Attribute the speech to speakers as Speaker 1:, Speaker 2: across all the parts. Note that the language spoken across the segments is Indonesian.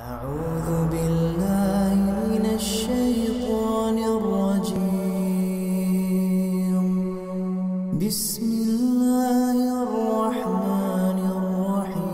Speaker 1: أعوذ بالله من الشيطان الرجيم بسم الله الرحمن الرحيم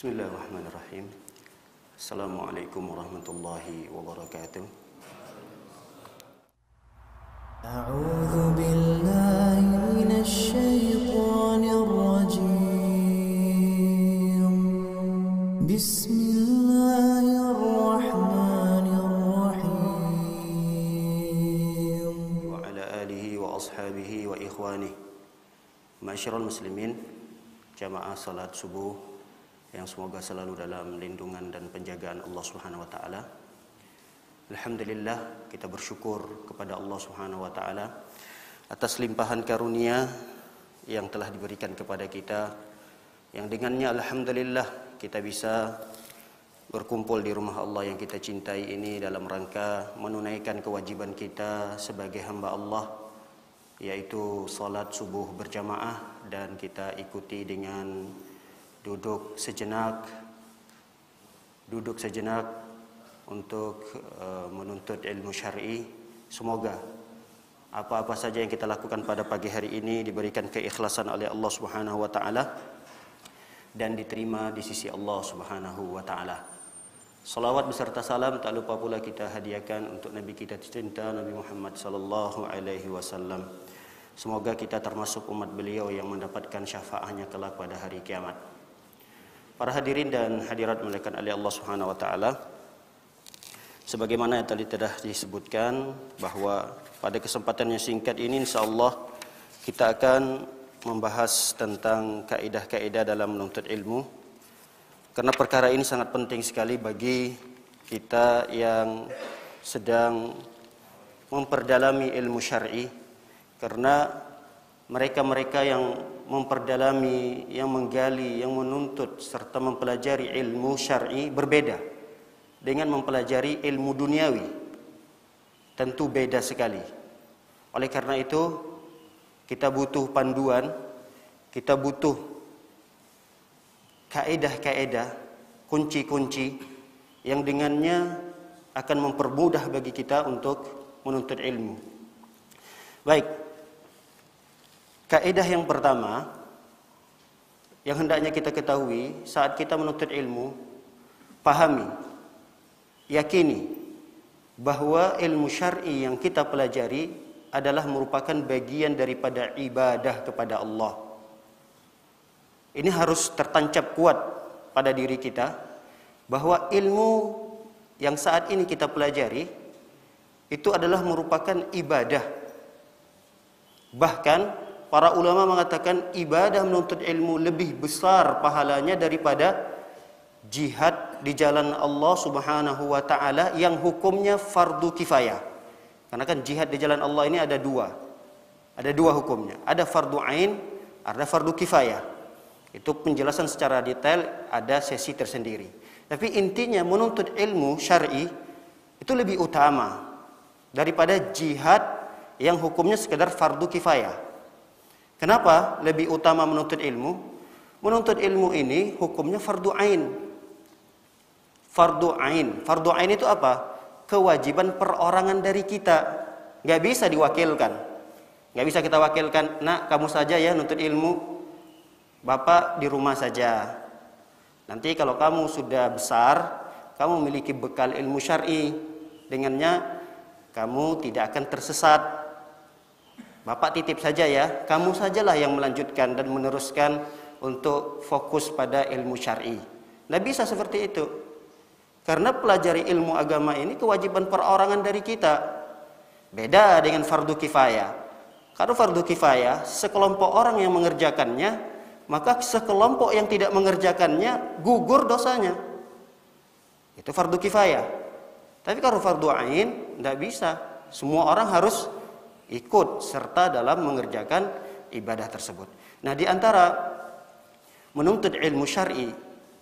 Speaker 2: Bismillahirrahmanirrahim. Assalamualaikum warahmatullahi wabarakatuh.
Speaker 1: أعوذ بالله من الشيطان الرجيم بسم الله الرحمن الرحيم
Speaker 2: Wa ala alihi wa ashabihi wa ikhwanih. Ma'asyiral muslimin, jamaah salat subuh yang semoga selalu dalam lindungan dan penjagaan Allah Subhanahu wa taala. Alhamdulillah, kita bersyukur kepada Allah Subhanahu wa taala atas limpahan karunia yang telah diberikan kepada kita, yang dengannya alhamdulillah kita bisa berkumpul di rumah Allah yang kita cintai ini dalam rangka menunaikan kewajiban kita sebagai hamba Allah, yaitu salat subuh berjamaah, dan kita ikuti dengan duduk sejenak untuk menuntut ilmu syar'i. Semoga apa-apa saja yang kita lakukan pada pagi hari ini diberikan keikhlasan oleh Allah Subhanahu wa taala dan diterima di sisi Allah Subhanahu wa taala. Salawat beserta salam tak lupa pula kita hadiahkan untuk Nabi kita tercinta Nabi Muhammad sallallahu alaihi wasallam. Semoga kita termasuk umat beliau yang mendapatkan syafaatnya kelak pada hari kiamat. Para hadirin dan hadirat dimuliakan oleh Allah Subhanahu wa taala, sebagaimana yang tadi telah disebutkan bahwa pada kesempatan yang singkat ini insyaallah kita akan membahas tentang kaidah-kaidah dalam menuntut ilmu, karena perkara ini sangat penting sekali bagi kita yang sedang memperdalami ilmu syar'i, karena mereka-mereka yang memperdalami, yang menggali, yang menuntut serta mempelajari ilmu syar'i berbeda dengan mempelajari ilmu duniawi. Tentu beda sekali. Oleh karena itu, kita butuh panduan, kita butuh kaedah-kaedah, kunci-kunci yang dengannya akan mempermudah bagi kita untuk menuntut ilmu. Baik, kaedah yang pertama yang hendaknya kita ketahui saat kita menuntut ilmu, pahami, yakini bahwa ilmu syar'i yang kita pelajari adalah merupakan bagian daripada ibadah kepada Allah. Ini harus tertancap kuat pada diri kita bahwa ilmu yang saat ini kita pelajari itu adalah merupakan ibadah. Bahkan para ulama mengatakan ibadah menuntut ilmu lebih besar pahalanya daripada jihad di jalan Allah Subhanahu wa taala yang hukumnya fardu kifayah. Karena kan jihad di jalan Allah ini ada dua. Ada dua hukumnya. Ada fardu ain, ada fardu kifayah. Itu penjelasan secara detail, ada sesi tersendiri. Tapi intinya menuntut ilmu syar'i itu lebih utama daripada jihad yang hukumnya sekedar fardu kifayah. Kenapa lebih utama menuntut ilmu? Menuntut ilmu ini hukumnya fardu ain. Fardu ain. Fardu ain itu apa? Kewajiban perorangan dari kita. Nggak bisa diwakilkan. Nggak bisa kita wakilkan, nak kamu saja ya nuntut ilmu, bapak di rumah saja. Nanti kalau kamu sudah besar, kamu memiliki bekal ilmu syar'i, dengannya kamu tidak akan tersesat. Bapak titip saja ya, kamu sajalah yang melanjutkan dan meneruskan untuk fokus pada ilmu syar'i. Nggak bisa seperti itu. Karena pelajari ilmu agama ini kewajiban perorangan dari kita. Beda dengan fardu kifayah. Kalau fardu kifayah, sekelompok orang yang mengerjakannya, maka sekelompok yang tidak mengerjakannya gugur dosanya. Itu fardu kifayah. Tapi kalau fardu ain tidak bisa. Semua orang harus ikut serta dalam mengerjakan ibadah tersebut. Nah, di antara menuntut ilmu syar'i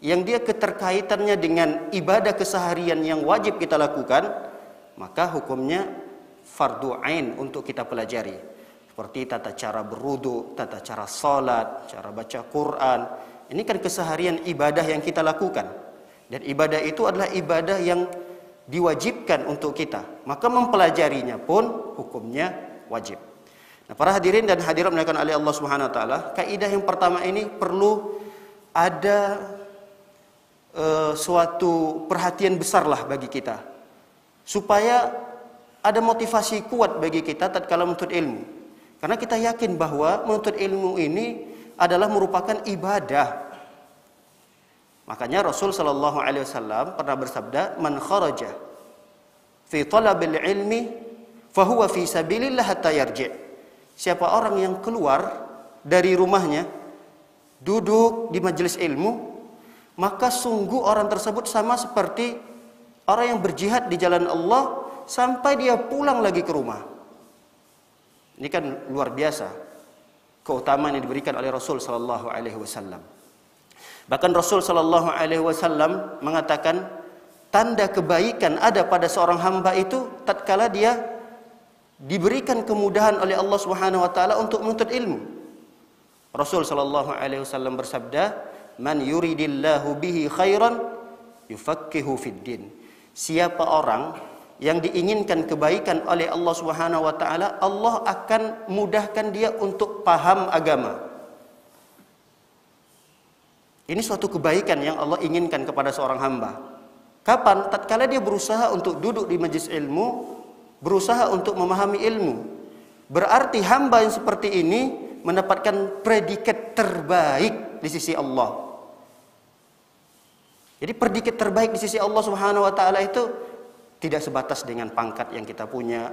Speaker 2: yang dia keterkaitannya dengan ibadah keseharian yang wajib kita lakukan, maka hukumnya fardu ain untuk kita pelajari. Seperti tata cara berwudu, tata cara salat, cara baca Quran. Ini kan keseharian ibadah yang kita lakukan. Dan ibadah itu adalah ibadah yang diwajibkan untuk kita. Maka mempelajarinya pun hukumnya wajib. Nah, para hadirin dan hadirat dimuliakan oleh Allah Subhanahu wa taala, kaidah yang pertama ini perlu ada suatu perhatian besarlah bagi kita, supaya ada motivasi kuat bagi kita tatkala menuntut ilmu. Karena kita yakin bahwa menuntut ilmu ini adalah merupakan ibadah. Makanya Rasul sallallahu alaihi wasallam pernah bersabda, "Man kharaja fi talabil ilmi fahuwa fi sabilillah hatta yarji'." Siapa orang yang keluar dari rumahnya duduk di majelis ilmu, maka sungguh orang tersebut sama seperti orang yang berjihad di jalan Allah sampai dia pulang lagi ke rumah. Ini kan luar biasa keutamaan yang diberikan oleh Rasul sallallahu alaihi wasallam. Bahkan Rasul sallallahu alaihi wasallam mengatakan tanda kebaikan ada pada seorang hamba itu tatkala dia diberikan kemudahan oleh Allah Subhanahu wa taala untuk menuntut ilmu. Rasul sallallahu alaihi wasallam bersabda, "Man yuridillahu bihi khairan yufaqqihu fid din." Siapa orang yang diinginkan kebaikan oleh Allah Subhanahu wa taala, Allah akan mudahkan dia untuk paham agama. Ini suatu kebaikan yang Allah inginkan kepada seorang hamba. Kapan? Tatkala dia berusaha untuk duduk di majelis ilmu, berusaha untuk memahami ilmu. Berarti hamba yang seperti ini mendapatkan predikat terbaik di sisi Allah. Jadi predikat terbaik di sisi Allah Subhanahu wa taala itu tidak sebatas dengan pangkat yang kita punya,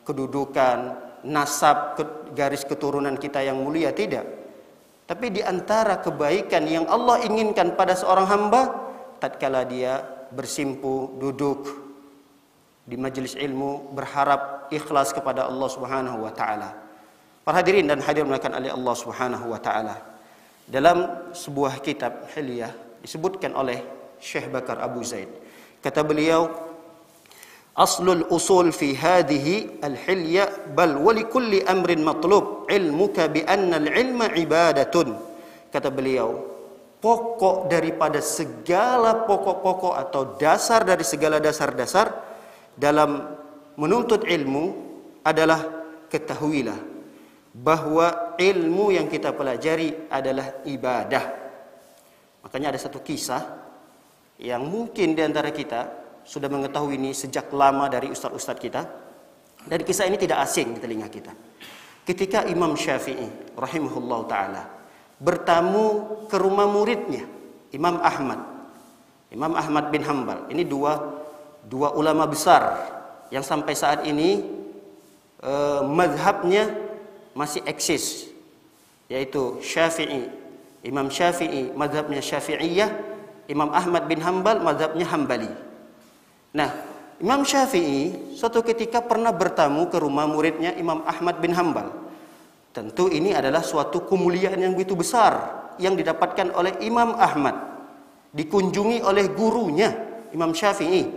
Speaker 2: kedudukan, nasab, garis keturunan kita yang mulia, tidak. Tapi di antara kebaikan yang Allah inginkan pada seorang hamba tatkala dia bersimpu duduk di majelis ilmu, berharap ikhlas kepada Allah Subhanahu wa taala. Para hadirin dan hadirat dimuliakan oleh Allah Subhanahu wa taala. Dalam sebuah kitab Hilyah disebutkan oleh Syekh Bakar Abu Zaid. Kata beliau, "Aslul usul fi hadhihi al-hilya bal wa li kulli amrin matlub ilmuka bi anna al-ilma ibadatun." Kata beliau, pokok daripada segala pokok-pokok atau dasar dari segala dasar-dasar dalam menuntut ilmu adalah ketahuilah bahwa ilmu yang kita pelajari adalah ibadah. Makanya ada satu kisah yang mungkin di antara kita sudah mengetahui ini sejak lama dari ustaz-ustaz kita. Dan kisah ini tidak asing di telinga kita. Ketika Imam Syafi'i rahimahullah ta'ala bertamu ke rumah muridnya, Imam Ahmad bin Hanbal. Ini dua ulama besar yang sampai saat ini mazhabnya masih eksis, yaitu Syafi'i. Imam Syafi'i mazhabnya Syafi'iyah, Imam Ahmad bin Hanbal mazhabnya Hambali. Nah, Imam Syafi'i suatu ketika pernah bertamu ke rumah muridnya Imam Ahmad bin Hanbal. Tentu ini adalah suatu kemuliaan yang begitu besar yang didapatkan oleh Imam Ahmad, dikunjungi oleh gurunya Imam Syafi'i.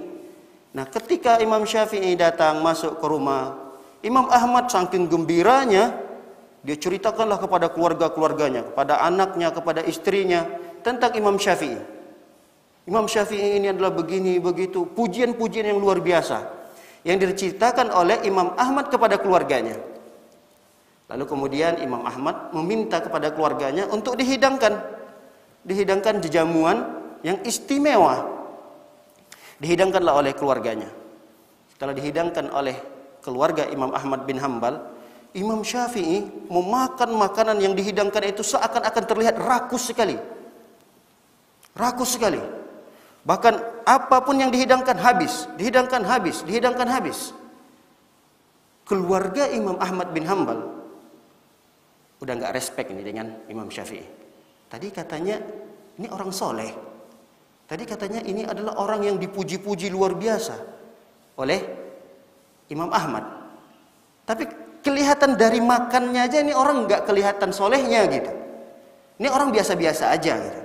Speaker 2: Nah, ketika Imam Syafi'i datang masuk ke rumah Imam Ahmad, saking gembiranya dia ceritakanlah kepada keluarga-keluarganya, kepada anaknya, kepada istrinya tentang Imam Syafi'i. Imam Syafi'i ini adalah begini, begitu, pujian-pujian yang luar biasa yang diceritakan oleh Imam Ahmad kepada keluarganya. Lalu kemudian Imam Ahmad meminta kepada keluarganya untuk dihidangkan jamuan yang istimewa. Dihidangkanlah oleh keluarganya. Setelah dihidangkan oleh keluarga Imam Ahmad bin Hanbal, Imam Syafi'i memakan makanan yang dihidangkan itu seakan-akan terlihat rakus sekali. Rakus sekali. Bahkan apapun yang dihidangkan habis. Keluarga Imam Ahmad bin Hanbal udah nggak respect ini dengan Imam Syafi'i. Tadi katanya ini orang soleh. Tadi katanya ini adalah orang yang dipuji-puji luar biasa. oleh Imam Ahmad. Tapi kelihatan dari makannya aja ini orang nggak kelihatan solehnya gitu. Ini orang biasa-biasa aja gitu.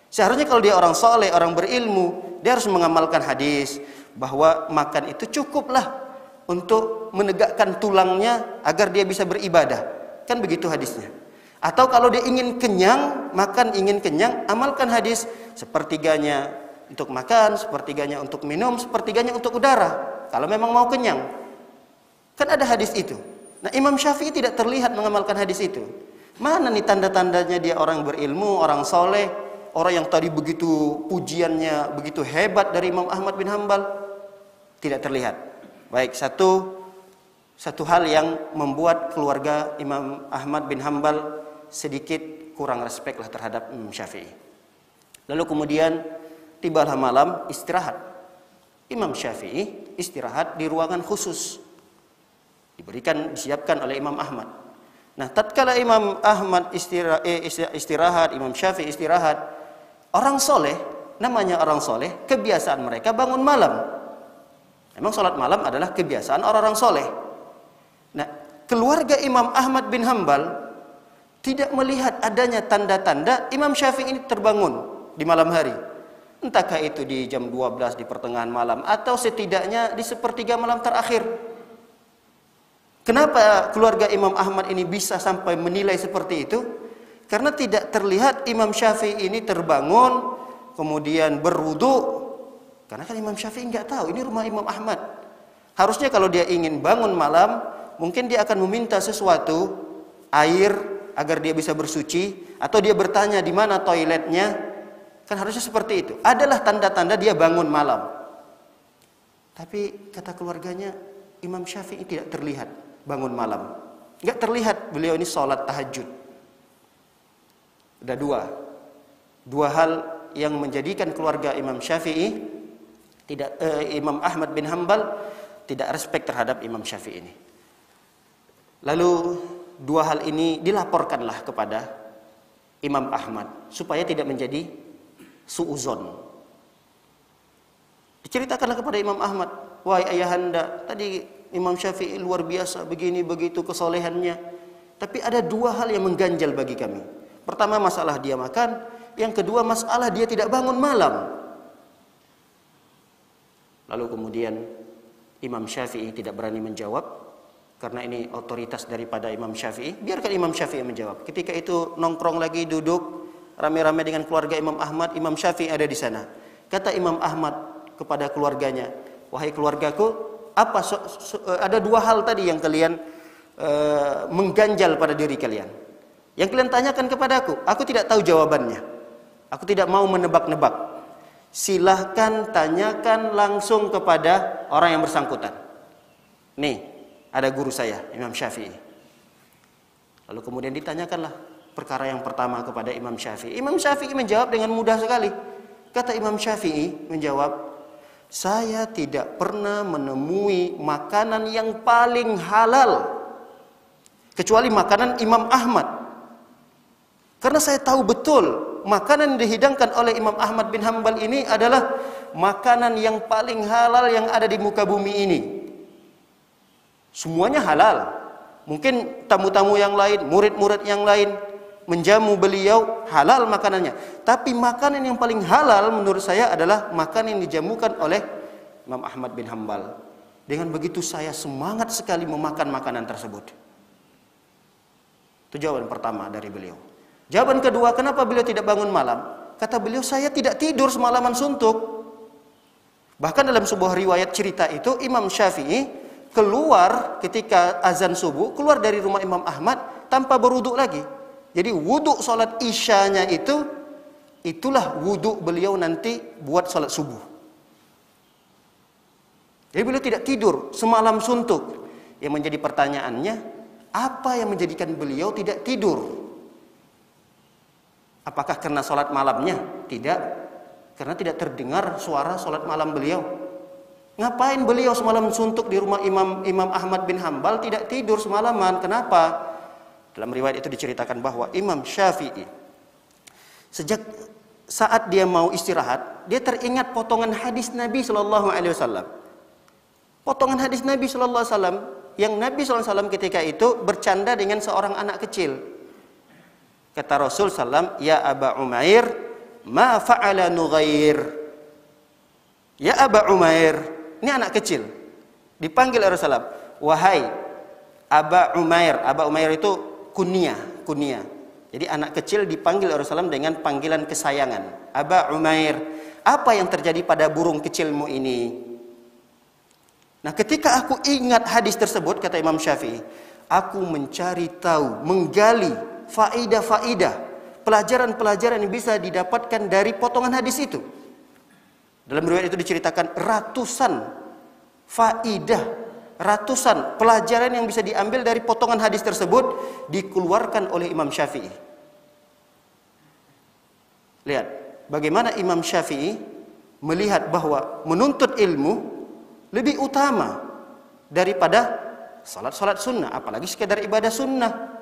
Speaker 2: Seharusnya kalau dia orang soleh, orang berilmu, dia harus mengamalkan hadis bahwa makan itu cukuplah untuk menegakkan tulangnya agar dia bisa beribadah. Kan begitu hadisnya. Atau kalau dia ingin kenyang, makan ingin kenyang, amalkan hadis sepertiganya untuk makan, sepertiganya untuk minum, sepertiganya untuk udara. Kalau memang mau kenyang. Kan ada hadis itu. Nah, Imam Syafi'i tidak terlihat mengamalkan hadis itu. Mana nih tanda-tandanya dia orang berilmu, orang soleh, orang yang tadi begitu pujiannya begitu hebat dari Imam Ahmad bin Hambal? Tidak terlihat. Baik, satu hal yang membuat keluarga Imam Ahmad bin Hambal sedikit kurang respek lah terhadap Imam Syafi'i. Lalu kemudian tibalah malam istirahat. Imam Syafi'i istirahat di ruangan khusus. Disiapkan oleh Imam Ahmad. Nah, tatkala Imam Ahmad istirahat, Imam Syafi'i istirahat, orang soleh, namanya orang soleh, kebiasaan mereka bangun malam. Memang sholat malam adalah kebiasaan orang-orang soleh. Nah, keluarga Imam Ahmad bin Hambal tidak melihat adanya tanda-tanda Imam Syafi'i ini terbangun di malam hari. Entahkah itu di jam 12 di pertengahan malam atau setidaknya di sepertiga malam terakhir. Kenapa keluarga Imam Ahmad ini bisa sampai menilai seperti itu? Karena tidak terlihat Imam Syafi'i ini terbangun, kemudian berwudu. Karena kan Imam Syafi'i nggak tahu, ini rumah Imam Ahmad. Harusnya kalau dia ingin bangun malam, mungkin dia akan meminta sesuatu, air, agar dia bisa bersuci. Atau dia bertanya di mana toiletnya. Kan harusnya seperti itu. Adalah tanda-tanda dia bangun malam. Tapi kata keluarganya, Imam Syafi'i tidak terlihat bangun malam. Enggak terlihat beliau ini sholat tahajud. Ada dua hal yang menjadikan keluarga Imam Syafi'i Imam Ahmad bin Hambal tidak respek terhadap Imam Syafi'i ini. Lalu dua hal ini dilaporkanlah kepada Imam Ahmad supaya tidak menjadi suuzon. Diceritakanlah kepada Imam Ahmad, wahai ayahanda, tadi Imam Syafi'i luar biasa, begini begitu kesolehannya. Tapi ada dua hal yang mengganjal bagi kami. Pertama, masalah dia makan. Yang kedua, masalah dia tidak bangun malam. Lalu kemudian Imam Syafi'i tidak berani menjawab. Karena ini otoritas daripada Imam Syafi'i. Biarkan Imam Syafi'i menjawab. Ketika itu nongkrong lagi, duduk rame-rame dengan keluarga Imam Ahmad. Imam Syafi'i ada di sana. Kata Imam Ahmad kepada keluarganya, wahai keluargaku, ada dua hal tadi yang kalian mengganjal pada diri kalian. Yang kalian tanyakan kepadaku, aku tidak tahu jawabannya. Aku tidak mau menebak-nebak. Silahkan tanyakan langsung kepada orang yang bersangkutan. Nih, ada guru saya, Imam Syafi'i. Lalu kemudian ditanyakanlah perkara yang pertama kepada Imam Syafi'i. Imam Syafi'i menjawab dengan mudah sekali. Kata Imam Syafi'i menjawab, saya tidak pernah menemui makanan yang paling halal kecuali makanan Imam Ahmad. Karena saya tahu betul makanan yang dihidangkan oleh Imam Ahmad bin Hambal ini adalah makanan yang paling halal yang ada di muka bumi ini. Semuanya halal. Mungkin tamu-tamu yang lain, murid-murid yang lain menjamu beliau, halal makanannya. Tapi makanan yang paling halal menurut saya adalah makanan yang dijamukan oleh Imam Ahmad bin Hambal. Dengan begitu saya semangat sekali memakan makanan tersebut. Itu jawaban pertama dari beliau. Jawaban kedua, kenapa beliau tidak bangun malam? Kata beliau, saya tidak tidur semalaman suntuk. Bahkan dalam sebuah riwayat cerita itu, Imam Syafi'i keluar ketika azan subuh, keluar dari rumah Imam Ahmad tanpa berwudu lagi. Jadi wudu sholat isyanya itulah wudu beliau nanti buat sholat subuh. Jadi beliau tidak tidur semalam suntuk. Yang menjadi pertanyaannya, apa yang menjadikan beliau tidak tidur? Apakah karena sholat malamnya? Tidak. Karena tidak terdengar suara sholat malam beliau. Ngapain beliau semalam suntuk di rumah Imam Ahmad bin Hambal tidak tidur semalaman? Kenapa? Dalam riwayat itu diceritakan bahwa Imam Syafi'i sejak saat dia mau istirahat, dia teringat potongan hadis Nabi Shallallahu Alaihi Wasallam. Potongan hadis Nabi sallallahu alaihi wasallam yang Nabi sallallahu alaihi wasallam ketika itu bercanda dengan seorang anak kecil. Kata Rasul sallam, "Ya Aba Umair, ma fa'ala Nughair?" Ya Aba Umair, ini anak kecil. Dipanggil oleh Rasulullah, "Wahai Aba Umair." Aba Umair itu kunyah. Jadi anak kecil dipanggil oleh Rasulullah dengan panggilan kesayangan. "Aba Umair, apa yang terjadi pada burung kecilmu ini?" Nah, ketika aku ingat hadis tersebut, kata Imam Syafi'i, aku mencari tahu, menggali faidah-faidah, pelajaran-pelajaran yang bisa didapatkan dari potongan hadis itu. Dalam riwayat itu diceritakan ratusan faidah, ratusan pelajaran yang bisa diambil dari potongan hadis tersebut dikeluarkan oleh Imam Syafi'i. Lihat bagaimana Imam Syafi'i melihat bahwa menuntut ilmu lebih utama daripada salat sunnah, apalagi sekedar ibadah sunnah.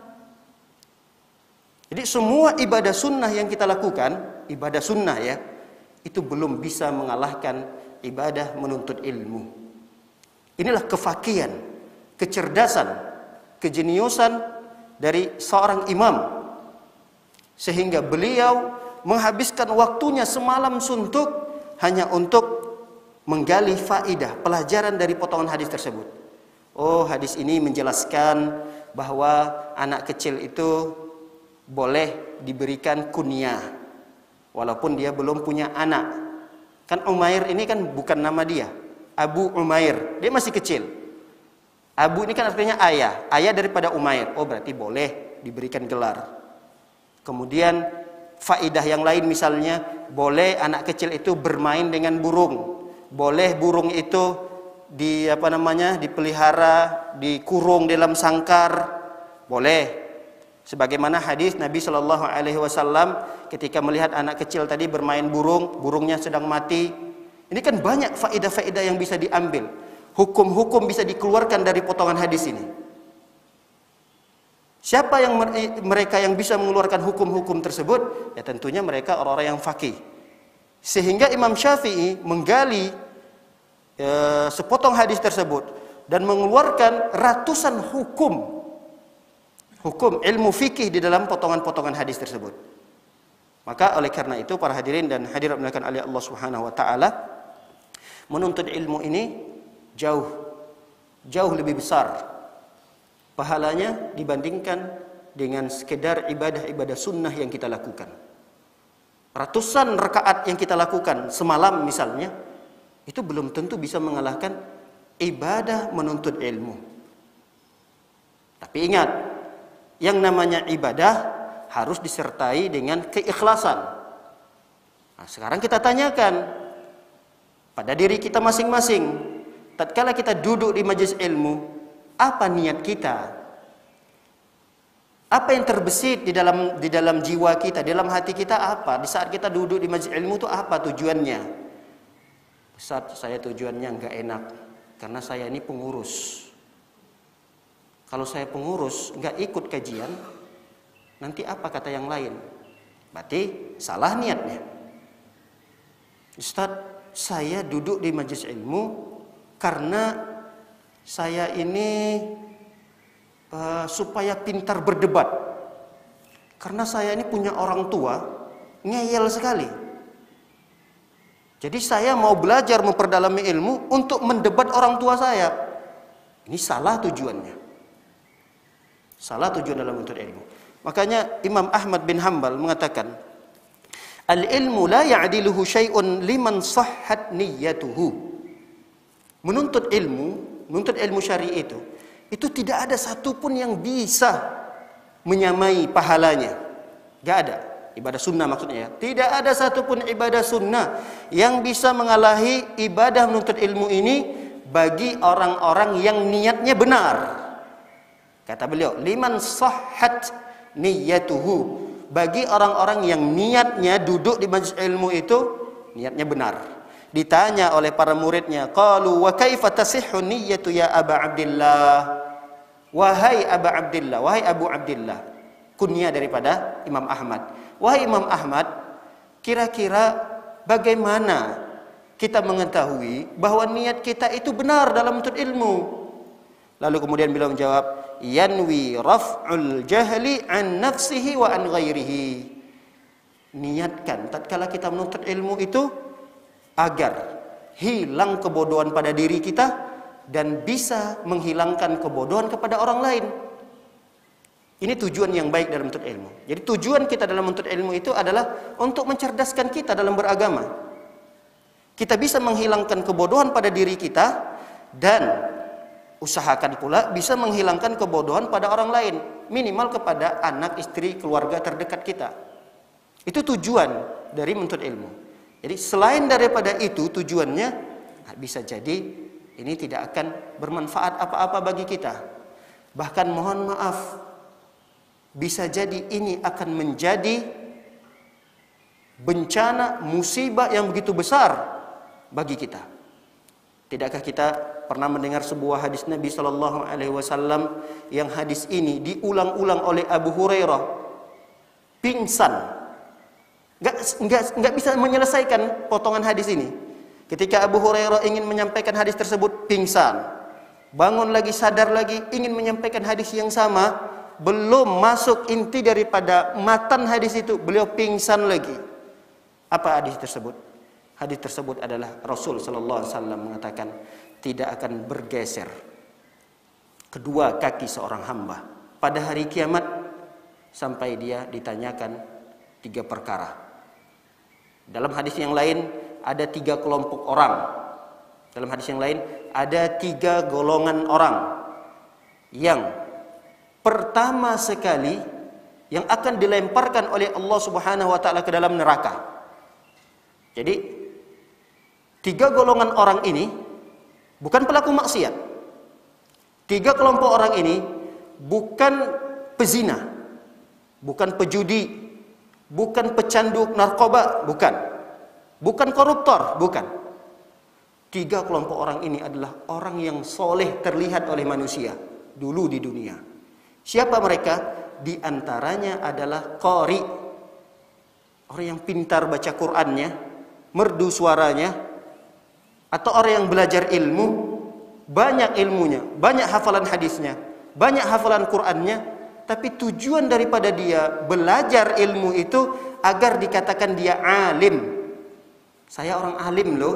Speaker 2: Jadi semua ibadah sunnah yang kita lakukan, ibadah sunnah ya, itu belum bisa mengalahkan ibadah menuntut ilmu. Inilah kefakihan, kecerdasan, kejeniusan dari seorang imam, sehingga beliau menghabiskan waktunya semalam suntuk hanya untuk menggali faidah, pelajaran dari potongan hadis tersebut. Oh, hadis ini menjelaskan bahwa anak kecil itu boleh diberikan kunyah walaupun dia belum punya anak. Kan Umair ini kan bukan nama dia. Abu Umair, dia masih kecil. Abu ini kan artinya ayah, ayah daripada Umair. Oh, berarti boleh diberikan gelar. Kemudian faidah yang lain misalnya, boleh anak kecil itu bermain dengan burung. Boleh burung itu dipelihara, dikurung dalam sangkar, boleh. Sebagaimana hadis Nabi Shallallahu Alaihi Wasallam ketika melihat anak kecil tadi bermain burungnya sedang mati. Ini kan banyak faedah-faedah yang bisa diambil, hukum-hukum bisa dikeluarkan dari potongan hadis ini. Siapa yang mereka yang bisa mengeluarkan hukum-hukum tersebut? Ya tentunya mereka orang-orang yang faqih. Sehingga Imam Syafi'i menggali sepotong hadis tersebut dan mengeluarkan ratusan hukum ilmu fikih di dalam potongan-potongan hadis tersebut. Maka oleh karena itu para hadirin dan hadirat dimuliakan oleh Allah Subhanahu wa taala, menuntut ilmu ini jauh lebih besar pahalanya dibandingkan dengan sekedar ibadah-ibadah sunnah yang kita lakukan. Ratusan rakaat yang kita lakukan semalam misalnya, itu belum tentu bisa mengalahkan ibadah menuntut ilmu. Tapi ingat, yang namanya ibadah harus disertai dengan keikhlasan. Nah, sekarang kita tanyakan pada diri kita masing-masing, tatkala kita duduk di majelis ilmu, apa niat kita? Apa yang terbesit di dalam jiwa kita, di dalam hati kita apa? Di saat kita duduk di majelis ilmu itu apa tujuannya? Ustaz, saya tujuannya enggak enak karena saya ini pengurus. Kalau saya pengurus enggak ikut kajian, nanti apa kata yang lain? Berarti salah niatnya. Ustaz, saya duduk di majelis ilmu karena saya ini supaya pintar berdebat. Karena saya ini punya orang tua ngeyel sekali. Jadi saya mau belajar memperdalami ilmu untuk mendebat orang tua saya. Ini salah tujuannya. Salah tujuan dalam menuntut ilmu. Makanya Imam Ahmad bin Hanbal mengatakan, al-ilmu la ya'diluhu syai'un liman sahhat niyyatuhu. Menuntut ilmu syar'i itu tidak ada satupun yang bisa menyamai pahalanya. Gak ada. Ibadah sunnah maksudnya ya. Tidak ada satupun ibadah sunnah yang bisa mengalahi ibadah menuntut ilmu ini bagi orang-orang yang niatnya benar. Kata beliau, liman sahhat niyyatuhu. Bagi orang-orang yang niatnya duduk di majelis ilmu itu niatnya benar. Ditanya oleh para muridnya, qalu wa kaifa tasihhu niyyatu ya Aba Abdillah? Wahai Aba Abdillah, wahai Abu Abdillah. Kunyah daripada Imam Ahmad. Wahai Imam Ahmad, kira-kira bagaimana kita mengetahui bahwa niat kita itu benar dalam menuntut ilmu. Lalu kemudian beliau menjawab, yanwi raf'ul jahli an nafsihi wa an ghairihi. Niatkan tatkala kita menuntut ilmu itu agar hilang kebodohan pada diri kita dan bisa menghilangkan kebodohan kepada orang lain. Ini tujuan yang baik dalam menuntut ilmu. Jadi tujuan kita dalam menuntut ilmu itu adalah untuk mencerdaskan kita dalam beragama. Kita bisa menghilangkan kebodohan pada diri kita dan usahakan pula bisa menghilangkan kebodohan pada orang lain, minimal kepada anak, istri, keluarga terdekat kita. Itu tujuan dari menuntut ilmu. Jadi selain daripada itu tujuannya, bisa jadi ini tidak akan bermanfaat apa-apa bagi kita. Bahkan mohon maaf, bisa jadi ini akan menjadi bencana, musibah yang begitu besar bagi kita. Tidakkah kita pernah mendengar sebuah hadis Nabi Shallallahu Alaihi Wasallam yang hadis ini diulang-ulang oleh Abu Hurairah, pingsan, nggak bisa menyelesaikan potongan hadis ini. Ketika Abu Hurairah ingin menyampaikan hadis tersebut, pingsan, bangun lagi, sadar lagi, ingin menyampaikan hadis yang sama, belum masuk inti daripada matan hadis itu, beliau pingsan lagi. Apa hadis tersebut? Hadis tersebut adalah Rasul sallallahu alaihi wasallam mengatakan tidak akan bergeser kedua kaki seorang hamba pada hari kiamat sampai dia ditanyakan 3 perkara. Dalam hadis yang lain ada 3 kelompok orang. Dalam hadis yang lain ada 3 golongan orang. Yang pertama sekali yang akan dilemparkan oleh Allah Subhanahu wa taala ke dalam neraka. Jadi 3 golongan orang ini bukan pelaku maksiat. 3 kelompok orang ini bukan pezina, bukan pejudi, bukan pecandu narkoba, bukan koruptor, bukan. 3 kelompok orang ini adalah orang yang soleh terlihat oleh manusia dulu di dunia. Siapa mereka? Di antaranya adalah qari, orang yang pintar baca Qur'annya, merdu suaranya, atau orang yang belajar ilmu, banyak ilmunya, banyak hafalan hadisnya, banyak hafalan Qur'annya, tapi tujuan daripada dia belajar ilmu itu agar dikatakan dia alim. Saya orang alim loh,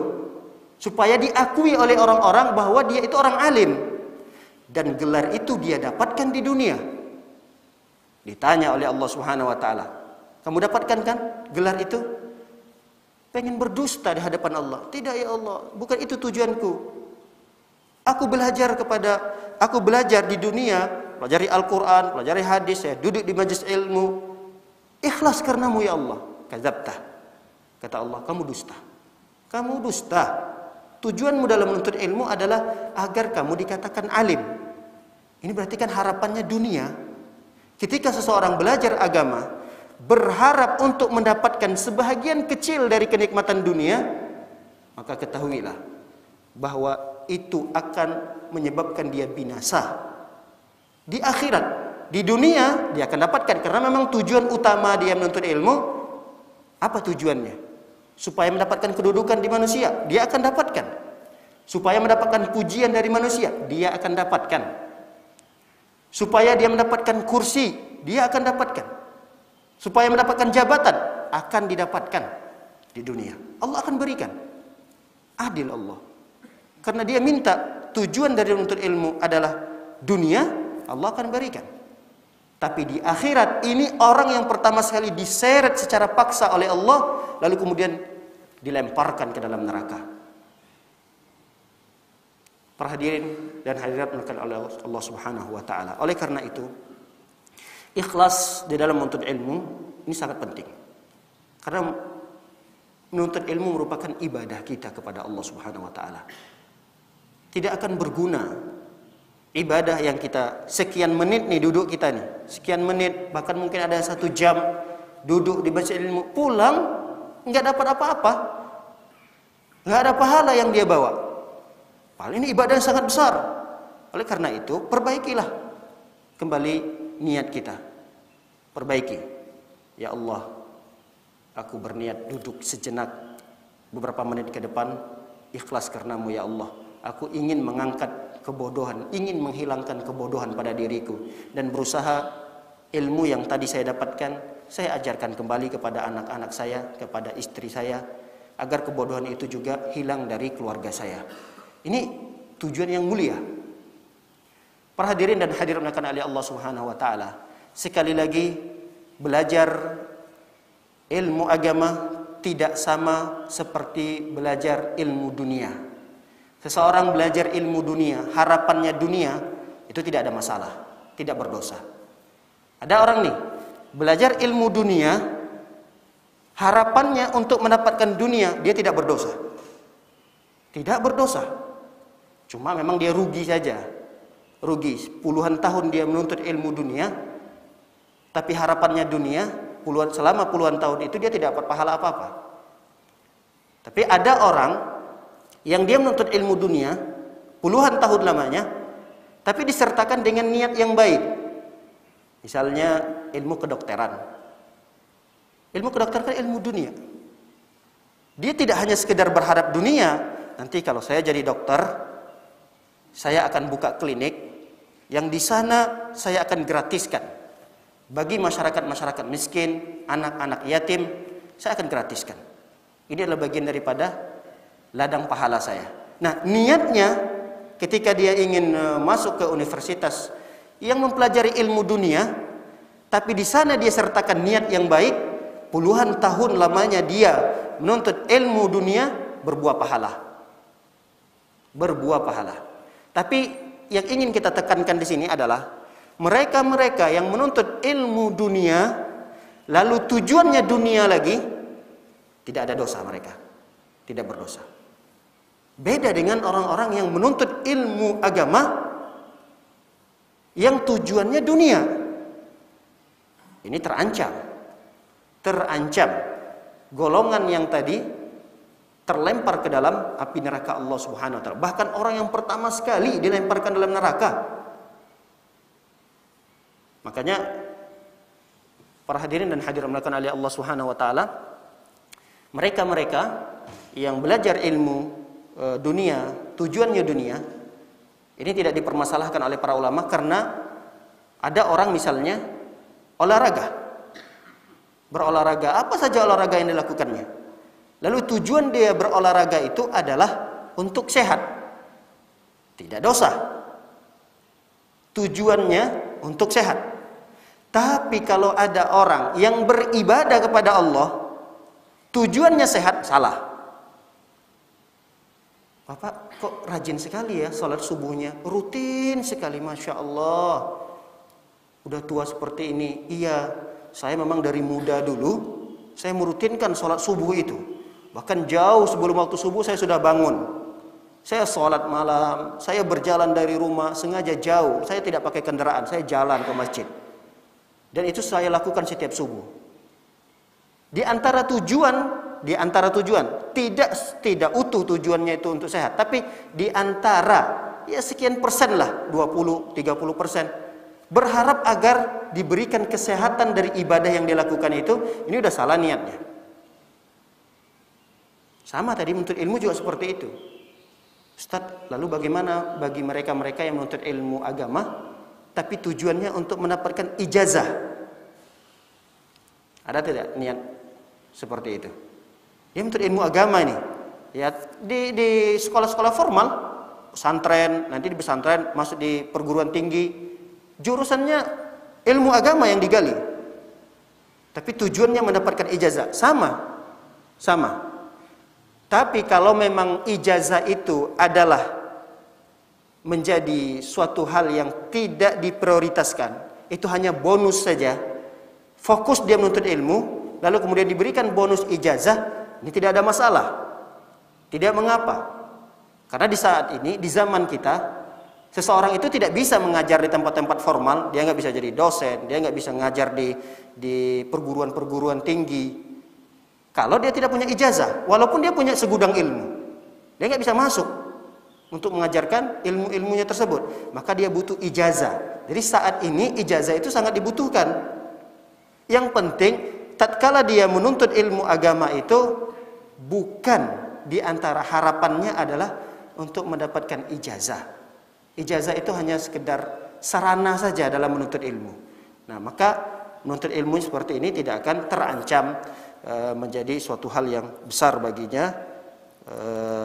Speaker 2: supaya diakui oleh orang-orang bahwa dia itu orang alim. Dan gelar itu dia dapatkan di dunia. Ditanya oleh Allah Subhanahu wa taala, "Kamu dapatkan kan gelar itu?" Pengen berdusta di hadapan Allah. Tidak ya Allah, bukan itu tujuanku. Aku belajar di dunia, pelajari Al-Quran, pelajari hadis, saya duduk di majelis ilmu. Ikhlas karenamu ya Allah. Kadzabta. Kata Allah, kamu dusta. Kamu dusta. Tujuanmu dalam menuntut ilmu adalah agar kamu dikatakan alim. Ini berarti kan harapannya dunia. Ketika seseorang belajar agama, berharap untuk mendapatkan sebahagian kecil dari kenikmatan dunia, maka ketahuilah bahwa itu akan menyebabkan dia binasa di akhirat. Di dunia dia akan dapatkan, karena memang tujuan utama dia menuntut ilmu, apa tujuannya? Supaya mendapatkan kedudukan di manusia, dia akan dapatkan. Supaya mendapatkan pujian dari manusia, dia akan dapatkan. Supaya dia mendapatkan kursi, dia akan dapatkan. Supaya mendapatkan jabatan, akan didapatkan di dunia. Allah akan berikan. Adil Allah. Karena dia minta, tujuan dari menuntut ilmu adalah dunia, Allah akan berikan. Tapi di akhirat, ini orang yang pertama sekali diseret secara paksa oleh Allah, lalu kemudian dilemparkan ke dalam neraka. Para hadirin dan hadirat oleh Allah Subhanahu wa taala. Oleh karena itu, ikhlas di dalam menuntut ilmu ini sangat penting. Karena menuntut ilmu merupakan ibadah kita kepada Allah Subhanahu wa taala. Tidak akan berguna ibadah yang kita sekian menit nih duduk kita nih, sekian menit, bahkan mungkin ada 1 jam duduk di majelis ilmu, pulang nggak dapat apa-apa, nggak ada pahala yang dia bawa. Padahal ini ibadah yang sangat besar. Oleh karena itu, perbaikilah kembali niat kita. Perbaiki. Ya Allah, aku berniat duduk sejenak beberapa menit ke depan, ikhlas karenamu ya Allah. Aku ingin mengangkat kebodohan, ingin menghilangkan kebodohan pada diriku, dan berusaha ilmu yang tadi saya dapatkan, saya ajarkan kembali kepada anak-anak saya, kepada istri saya, agar kebodohan itu juga hilang dari keluarga saya. Ini tujuan yang mulia. Para hadirin dan hadirat oleh Allah Subhanahu wa taala, sekali lagi, belajar ilmu agama tidak sama seperti belajar ilmu dunia. Seseorang belajar ilmu dunia, harapannya dunia, itu tidak ada masalah, tidak berdosa. Ada orang nih, belajar ilmu dunia, harapannya untuk mendapatkan dunia, dia tidak berdosa. Tidak berdosa. Cuma memang dia rugi saja. Rugi, puluhan tahun dia menuntut ilmu dunia, tapi harapannya dunia, selama puluhan tahun itu dia tidak dapat pahala apa-apa. Tapi ada orang yang dia menuntut ilmu dunia puluhan tahun lamanya, tapi disertakan dengan niat yang baik. Misalnya ilmu kedokteran. Ilmu kedokteran kan ilmu dunia. Dia tidak hanya sekedar berharap dunia, nanti kalau saya jadi dokter, saya akan buka klinik yang di sana saya akan gratiskan bagi masyarakat-masyarakat miskin, anak-anak yatim, saya akan gratiskan. Ini adalah bagian daripada ladang pahala saya. Nah, niatnya ketika dia ingin masuk ke universitas yang mempelajari ilmu dunia, tapi di sana dia sertakan niat yang baik, puluhan tahun lamanya dia menuntut ilmu dunia, berbuah pahala. Berbuah pahala. Tapi yang ingin kita tekankan di sini adalah mereka-mereka yang menuntut ilmu dunia, lalu tujuannya dunia lagi, tidak ada dosa mereka. Tidak berdosa. Beda dengan orang-orang yang menuntut ilmu agama, yang tujuannya dunia. Ini terancam. Terancam. Golongan yang tadi terlempar ke dalam api neraka Allah Subhanahu wa taala. Bahkan orang yang pertama sekali dilemparkan dalam neraka. Makanya para hadirin dan hadirat melakukan oleh Allah Subhanahu wa taala, mereka-mereka yang belajar ilmu dunia, tujuannya dunia, ini tidak dipermasalahkan oleh para ulama karena ada orang misalnya olahraga. Berolahraga, apa saja olahraga yang dilakukannya. Lalu tujuan dia berolahraga itu adalah untuk sehat. Tidak dosa. Tujuannya untuk sehat. Tapi kalau ada orang yang beribadah kepada Allah, tujuannya sehat, salah. Bapak kok rajin sekali ya sholat subuhnya, rutin sekali, Masya Allah. Udah tua seperti ini. Iya, saya memang dari muda dulu saya merutinkan sholat subuh itu. Bahkan jauh sebelum waktu subuh saya sudah bangun. Saya sholat malam, saya berjalan dari rumah sengaja jauh. Saya tidak pakai kendaraan, saya jalan ke masjid. Dan itu saya lakukan setiap subuh. Di antara tujuan tidak utuh tujuannya itu untuk sehat, tapi di antara ya sekian persen lah, 20-30%, berharap agar diberikan kesehatan dari ibadah yang dilakukan itu. Ini udah salah niatnya. Sama tadi menuntut ilmu juga seperti itu. Ustaz, lalu bagaimana bagi mereka-mereka yang menuntut ilmu agama tapi tujuannya untuk mendapatkan ijazah? Ada tidak niat seperti itu? Dia menuntut ilmu agama ini, ya di sekolah-sekolah formal, pesantren, nanti di pesantren masuk di perguruan tinggi, jurusannya ilmu agama yang digali. Tapi tujuannya mendapatkan ijazah, sama. Tapi kalau memang ijazah itu adalah menjadi suatu hal yang tidak diprioritaskan, itu hanya bonus saja, fokus dia menuntut ilmu, lalu kemudian diberikan bonus ijazah, ini tidak ada masalah. Tidak mengapa. Karena di saat ini, di zaman kita, seseorang itu tidak bisa mengajar di tempat-tempat formal, dia nggak bisa jadi dosen, dia nggak bisa mengajar di perguruan-perguruan tinggi. Kalau dia tidak punya ijazah, walaupun dia punya segudang ilmu, dia nggak bisa masuk untuk mengajarkan ilmu-ilmunya tersebut. Maka dia butuh ijazah. Jadi saat ini ijazah itu sangat dibutuhkan. Yang penting, tatkala dia menuntut ilmu agama itu, bukan di antara harapannya adalah untuk mendapatkan ijazah. Ijazah itu hanya sekedar sarana saja dalam menuntut ilmu. Nah, maka menuntut ilmu seperti ini tidak akan terancam menjadi suatu hal yang besar baginya,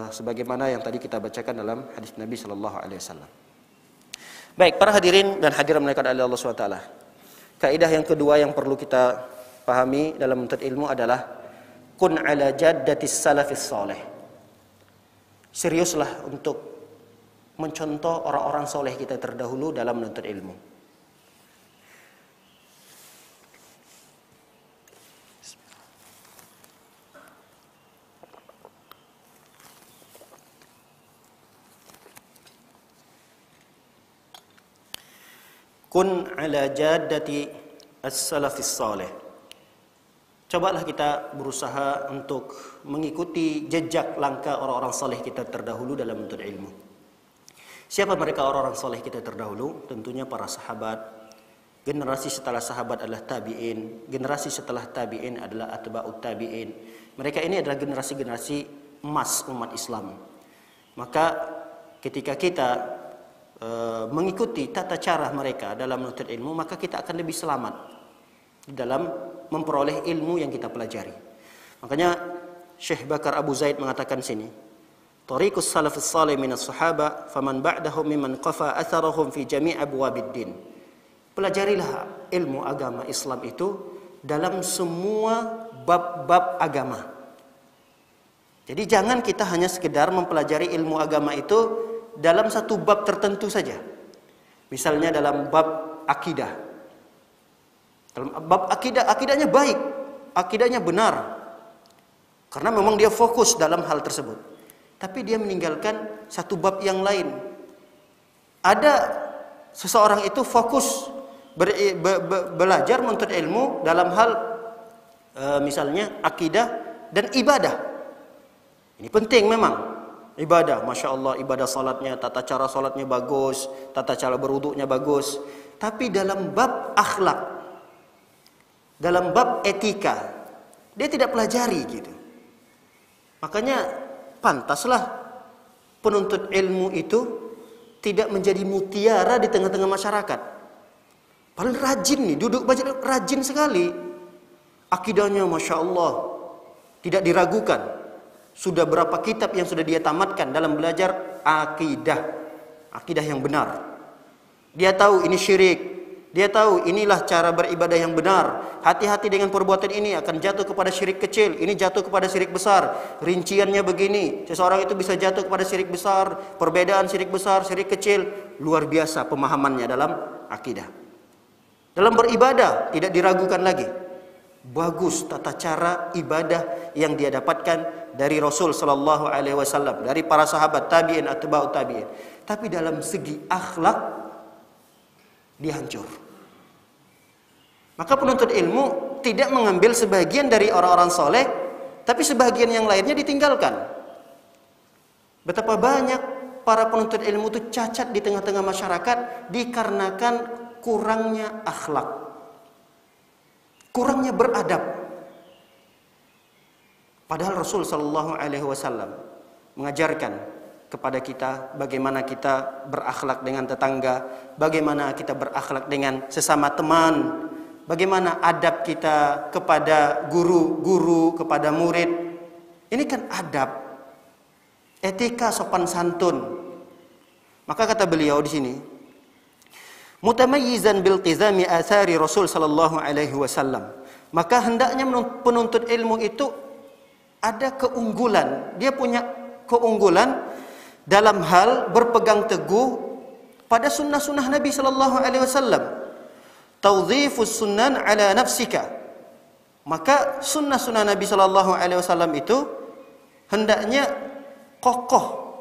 Speaker 2: sebagaimana yang tadi kita bacakan dalam hadis Nabi Shallallahu Alaihi Wasallam. Baik, para hadirin dan hadirat melakukan oleh Allah SWT. Kaidah yang kedua yang perlu kita pahami dalam menuntut ilmu adalah kun ala jaddatis salafis saleh. Seriuslah untuk mencontoh orang-orang soleh kita terdahulu dalam menuntut ilmu. Kun ala jaddati as-salafis salih. Cobalah kita berusaha untuk mengikuti jejak langkah orang-orang saleh kita terdahulu dalam menuntut ilmu. Siapa mereka orang-orang saleh kita terdahulu? Tentunya para sahabat. Generasi setelah sahabat adalah tabi'in. Generasi setelah tabi'in adalah atba'ut tabi'in. Mereka ini adalah generasi-generasi emas umat Islam. Maka ketika kita mengikuti tata cara mereka dalam menuntut ilmu, maka kita akan lebih selamat dalam memperoleh ilmu yang kita pelajari. Makanya Syekh Bakar Abu Zaid mengatakan sini, Tariqus salafus salih minas sahaba faman ba'dahum mimman qafa atharahum fi jami' abwabiddin. Pelajarilah ilmu agama Islam itu dalam semua bab-bab agama. Jadi jangan kita hanya sekedar mempelajari ilmu agama itu dalam satu bab tertentu saja. Misalnya dalam bab akidah. Dalam bab akidah, akidahnya baik, akidahnya benar. Karena memang dia fokus dalam hal tersebut. Tapi dia meninggalkan satu bab yang lain. Ada seseorang itu fokus belajar menuntut ilmu dalam hal misalnya akidah dan ibadah. Ini penting memang. Ibadah, Masya Allah, ibadah salatnya, tata cara salatnya bagus, tata cara berwuduknya bagus. Tapi dalam bab akhlak, dalam bab etika, dia tidak pelajari gitu. Makanya pantaslah penuntut ilmu itu tidak menjadi mutiara di tengah-tengah masyarakat. Paling rajin nih, duduk baca rajin sekali. Akidahnya Masya Allah, tidak diragukan. Sudah berapa kitab yang sudah dia tamatkan dalam belajar akidah. Akidah yang benar. Dia tahu ini syirik. Dia tahu inilah cara beribadah yang benar. Hati-hati dengan perbuatan ini, akan jatuh kepada syirik kecil. Ini jatuh kepada syirik besar. Rinciannya begini. Seseorang itu bisa jatuh kepada syirik besar. Perbedaan syirik besar, syirik kecil. Luar biasa pemahamannya dalam akidah. Dalam beribadah tidak diragukan lagi. Bagus tata cara ibadah yang dia dapatkan dari Rasul Sallallahu Alaihi Wasallam, dari para sahabat tabiin atba'ut tabiin. Tapi dalam segi akhlak dia hancur. Maka penuntut ilmu tidak mengambil sebagian dari orang-orang soleh, tapi sebagian yang lainnya ditinggalkan. Betapa banyak para penuntut ilmu itu cacat di tengah-tengah masyarakat dikarenakan kurangnya akhlak. Kurangnya beradab. Padahal Rasul Sallallahu Alaihi Wasallam mengajarkan kepada kita bagaimana kita berakhlak dengan tetangga, bagaimana kita berakhlak dengan sesama teman, bagaimana adab kita kepada guru, kepada murid. Ini kan adab, etika sopan santun. Maka kata beliau di sini, mutamayyizan biltizami athari Rasul sallallahu alaihi wasallam. Maka hendaknya penuntut ilmu itu ada keunggulan. Dia punya keunggulan dalam hal berpegang teguh pada sunnah-sunnah Nabi sallallahu alaihi wasallam. Tawdhifus sunan ala nafsika. Maka sunnah-sunnah Nabi sallallahu alaihi wasallam itu hendaknya kokoh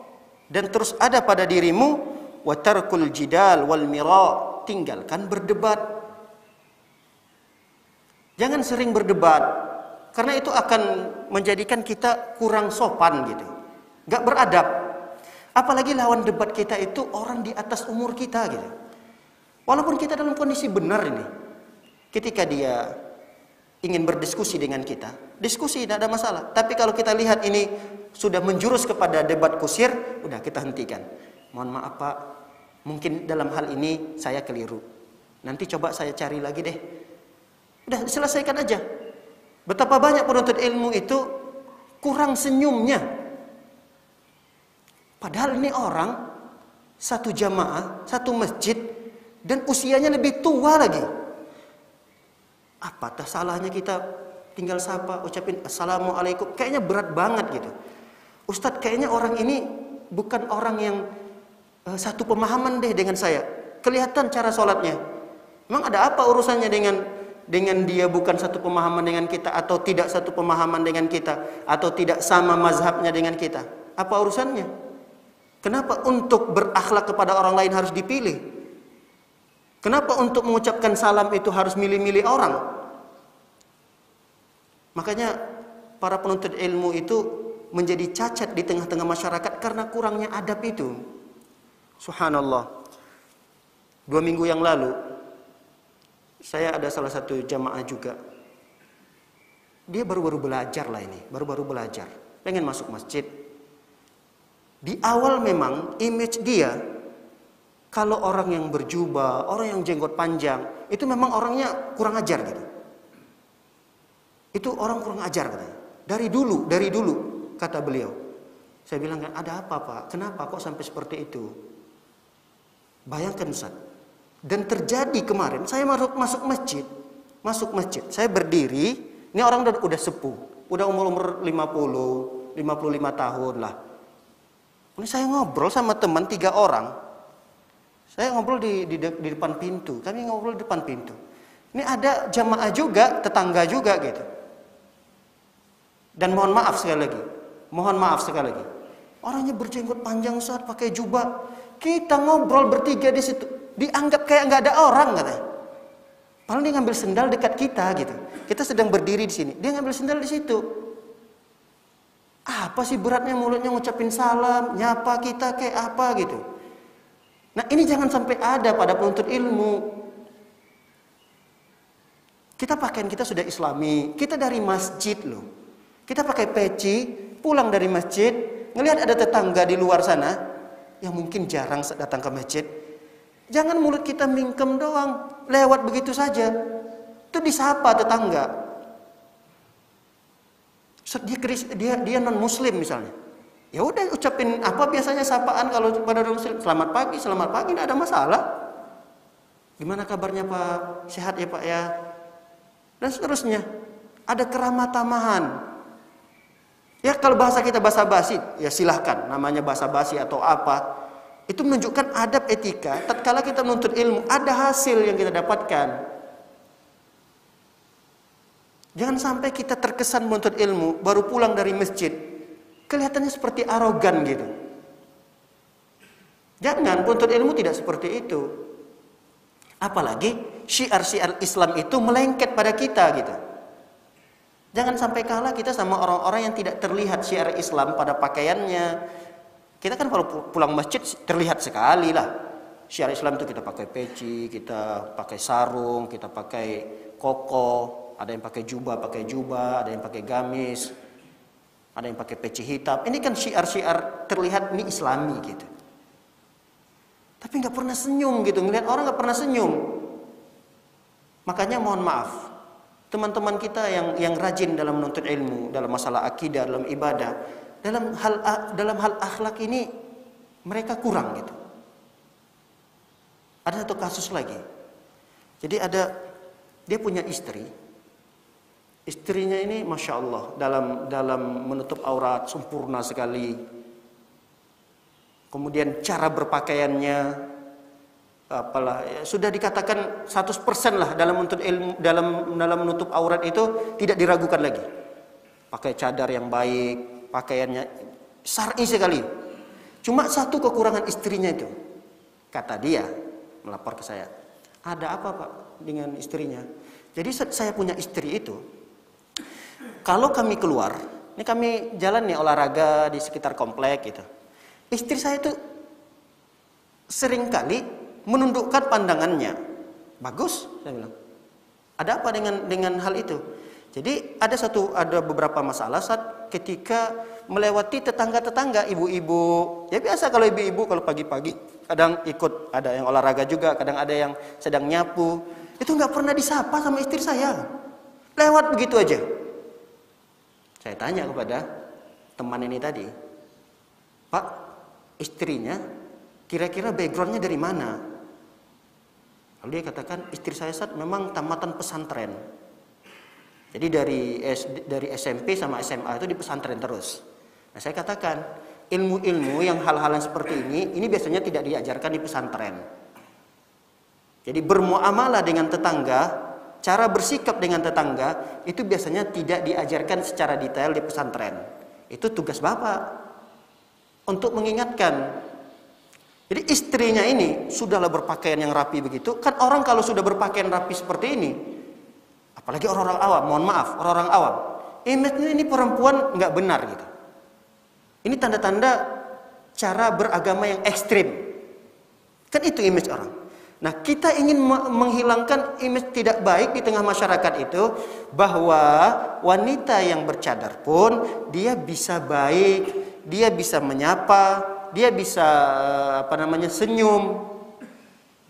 Speaker 2: dan terus ada pada dirimu, wa tarkul jidal wal mira, tinggalkan berdebat. Jangan sering berdebat, karena itu akan menjadikan kita kurang sopan gitu, gak beradab. Apalagi lawan debat kita itu orang di atas umur kita gitu. Walaupun kita dalam kondisi benar ini, ketika dia ingin berdiskusi dengan kita, diskusi tidak ada masalah. Tapi kalau kita lihat ini sudah menjurus kepada debat kusir, udah kita hentikan. Mohon maaf Pak, mungkin dalam hal ini saya keliru. Nanti coba saya cari lagi deh. Udah selesaikan aja. Betapa banyak penuntut ilmu itu kurang senyumnya. Padahal ini orang satu jamaah, satu masjid, dan usianya lebih tua lagi. Apatah salahnya kita tinggal sapa, ucapin assalamualaikum. Kayaknya berat banget gitu. Ustadz, kayaknya orang ini bukan orang yang satu pemahaman deh dengan saya. Kelihatan cara sholatnya. Memang ada apa urusannya dengan dia bukan satu pemahaman dengan kita, atau tidak satu pemahaman dengan kita, atau tidak sama mazhabnya dengan kita? Apa urusannya? Kenapa untuk berakhlak kepada orang lain harus dipilih? Kenapa untuk mengucapkan salam itu harus milih-milih orang? Makanya para penuntut ilmu itu menjadi cacat di tengah-tengah masyarakat karena kurangnya adab itu. Subhanallah. 2 minggu yang lalu, saya ada salah satu jamaah juga. Dia baru-baru belajar lah ini, baru-baru belajar. Pengen masuk masjid. Di awal memang image dia, kalau orang yang berjubah, orang yang jenggot panjang, itu memang orangnya kurang ajar gitu. Itu orang kurang ajar katanya. Dari dulu kata beliau. Saya bilang, ada apa Pak? Kenapa kok sampai seperti itu? Bayangkan Ustaz. Dan terjadi kemarin, saya masuk masjid. Saya berdiri, ini orang udah sepuh. Udah umur 50, 55 tahun lah. Ini saya ngobrol sama teman 3 orang. Saya ngobrol di depan pintu. Kami ngobrol di depan pintu. Ini ada jamaah juga, tetangga juga gitu. Dan mohon maaf sekali lagi. Orangnya berjenggot panjang Ustaz, pakai jubah. Kita ngobrol bertiga di situ, dianggap kayak nggak ada orang katanya. Padahal dia ngambil sendal dekat kita gitu. Kita sedang berdiri di sini, dia ngambil sendal di situ. Apa sih beratnya mulutnya ngucapin salam, nyapa kita kayak apa gitu. Nah ini jangan sampai ada pada penuntut ilmu. Kita pakaian kita sudah islami, kita dari masjid loh. Kita pakai peci, pulang dari masjid, ngelihat ada tetangga di luar sana yang mungkin jarang datang ke masjid. Jangan mulut kita mingkem doang, lewat begitu saja. Itu disapa tetangga. Dia non muslim misalnya. Ya udah ucapin apa biasanya sapaan kalau pada orang muslim, selamat pagi, tidak ada masalah. Gimana kabarnya Pak? Sehat ya Pak ya? Dan seterusnya. Ada keramah tamahan. Ya kalau bahasa kita basa-basi, ya silahkan. Namanya basa-basi atau apa. Itu menunjukkan adab etika. Tatkala kita menuntut ilmu, ada hasil yang kita dapatkan. Jangan sampai kita terkesan menuntut ilmu, baru pulang dari masjid, kelihatannya seperti arogan gitu. Jangan, penuntut ilmu tidak seperti itu. Apalagi syiar-syiar Islam itu melengket pada kita gitu. Jangan sampai kalah kita sama orang-orang yang tidak terlihat syiar Islam pada pakaiannya. Kita kan kalau pulang masjid terlihat sekali lah. Syiar Islam itu kita pakai peci, kita pakai sarung, kita pakai koko, ada yang pakai jubah, ada yang pakai gamis, ada yang pakai peci hitam. Ini kan syiar-syiar terlihat ini Islami gitu. Tapi nggak pernah senyum gitu, ngelihat orang nggak pernah senyum. Makanya mohon maaf. Teman-teman kita yang rajin dalam menuntut ilmu, dalam masalah akidah, dalam ibadah, dalam hal akhlak ini mereka kurang gitu. Ada satu kasus lagi. Jadi dia punya istri. Istrinya ini Masya Allah dalam menutup aurat sempurna sekali. Kemudian cara berpakaiannya sudah dikatakan 100% lah dalam menuntut ilmu, dalam menutup aurat itu tidak diragukan lagi. Pakai cadar yang baik, pakaiannya syar'i sekali. Cuma satu kekurangan istrinya itu. Kata dia melapor ke saya, ada apa Pak dengan istrinya? Jadi saya punya istri itu, kalau kami keluar, ini kami jalan nih olahraga di sekitar komplek gitu. Istri saya itu seringkali menundukkan pandangannya. Bagus, saya bilang. Ada apa dengan hal itu? Jadi ada beberapa masalah saat ketika melewati tetangga-tetangga, ibu-ibu. Ya biasa kalau ibu-ibu kalau pagi-pagi kadang ikut, ada yang olahraga juga, kadang ada yang sedang nyapu. Itu nggak pernah disapa sama istri saya. Lewat begitu aja. Saya tanya kepada teman ini tadi, Pak, istrinya kira-kira backgroundnya dari mana? Lalu dia katakan, istri saya saat memang tamatan pesantren. Jadi dari SMP sama SMA itu di pesantren terus. Nah, saya katakan, ilmu-ilmu yang hal-hal yang seperti ini biasanya tidak diajarkan di pesantren. Jadi bermuamalah dengan tetangga, cara bersikap dengan tetangga, itu biasanya tidak diajarkan secara detail di pesantren. Itu tugas Bapak untuk mengingatkan. Jadi istrinya ini sudahlah berpakaian yang rapi begitu. Kan orang kalau sudah berpakaian rapi seperti ini, apalagi orang-orang awam, mohon maaf, orang-orang awam, image-nya ini perempuan nggak benar gitu. Ini tanda-tanda cara beragama yang ekstrim. Kan itu image orang. Nah, kita ingin menghilangkan image tidak baik di tengah masyarakat itu, bahwa wanita yang bercadar pun dia bisa baik, dia bisa menyapa, dia bisa senyum.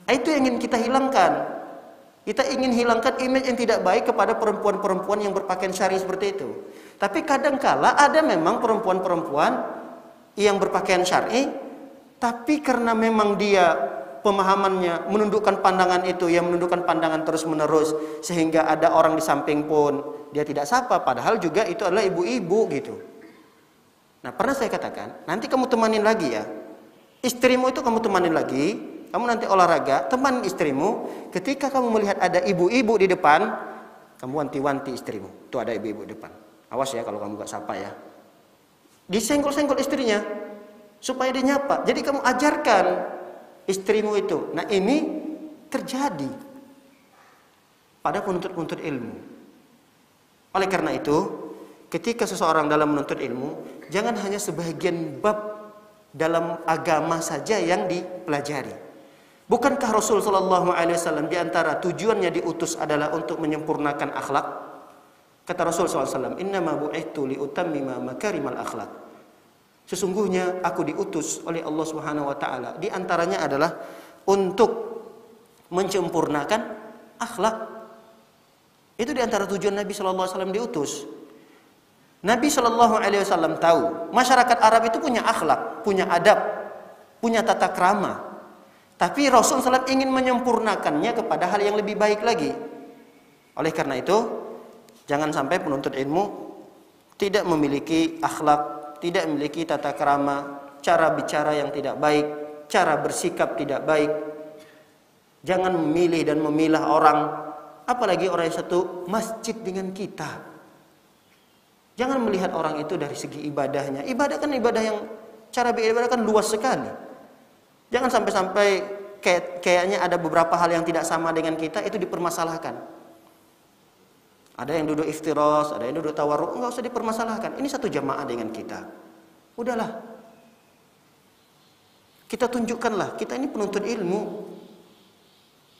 Speaker 2: Nah, itu yang ingin kita hilangkan. Kita ingin hilangkan image yang tidak baik kepada perempuan-perempuan yang berpakaian syar'i seperti itu. Tapi kadangkala ada memang perempuan-perempuan yang berpakaian syar'i, tapi karena memang dia pemahamannya menundukkan pandangan itu, yang menundukkan pandangan terus-menerus, sehingga ada orang di samping pun dia tidak sapa, padahal juga itu adalah ibu-ibu gitu. Nah, pernah saya katakan, nanti kamu temanin lagi ya. Istrimu itu kamu temanin lagi. Kamu nanti olahraga, teman istrimu. Ketika kamu melihat ada ibu-ibu di depan, kamu wanti-wanti istrimu. Tuh ada ibu-ibu di depan. Awas ya kalau kamu gak sapa ya. Disenggol-senggol istrinya supaya dia nyapa. Jadi kamu ajarkan istrimu itu. Nah, ini terjadi pada penuntut-penuntut ilmu. Oleh karena itu, ketika seseorang dalam menuntut ilmu, jangan hanya sebagian bab dalam agama saja yang dipelajari. Bukankah Rasul sallallahu alaihi wasallam di antara tujuannya diutus adalah untuk menyempurnakan akhlak? Kata Rasul sallallahu alaihi wasallam, "Innama bu'ithtu liutammima makarimal akhlak." Sesungguhnya aku diutus oleh Allah Subhanahu wa taala di antaranya adalah untuk menyempurnakan akhlak. Itu di antara tujuan Nabi sallallahu alaihi wasallam diutus. Nabi sallallahu alaihi wasallam tahu masyarakat Arab itu punya akhlak, punya adab, punya tata krama. Tapi Rasul SAW ingin menyempurnakannya kepada hal yang lebih baik lagi. Oleh karena itu, jangan sampai penuntut ilmu tidak memiliki akhlak, tidak memiliki tata krama, cara bicara yang tidak baik, cara bersikap tidak baik. Jangan memilih dan memilah orang, apalagi orang yang satu masjid dengan kita. Jangan melihat orang itu dari segi ibadahnya. Ibadah kan ibadah yang, cara beribadah kan luas sekali. Jangan sampai-sampai kayaknya ada beberapa hal yang tidak sama dengan kita itu dipermasalahkan. Ada yang duduk iftiros, ada yang duduk tawarruk, enggak usah dipermasalahkan. Ini satu jamaah dengan kita. Udahlah. Kita tunjukkanlah, kita ini penuntut ilmu.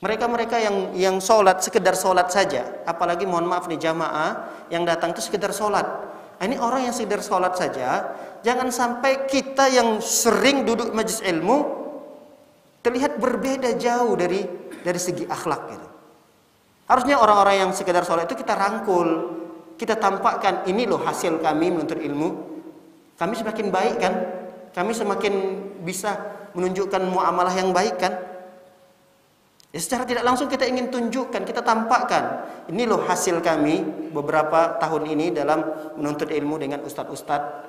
Speaker 2: Mereka-mereka yang sholat, sekedar sholat saja. Apalagi mohon maaf nih jamaah yang datang itu sekedar sholat. Ini orang yang sekedar sholat saja. Jangan sampai kita yang sering duduk majelis ilmu terlihat berbeda jauh dari segi akhlak gitu. Harusnya orang-orang yang sekedar sholat itu kita rangkul, kita tampakkan, ini loh hasil kami menuntut ilmu. Kami semakin baik kan? Kami semakin bisa menunjukkan muamalah yang baik kan? Ya, secara tidak langsung kita ingin tunjukkan, kita tampakkan, ini loh hasil kami beberapa tahun ini dalam menuntut ilmu dengan ustadz-ustadz.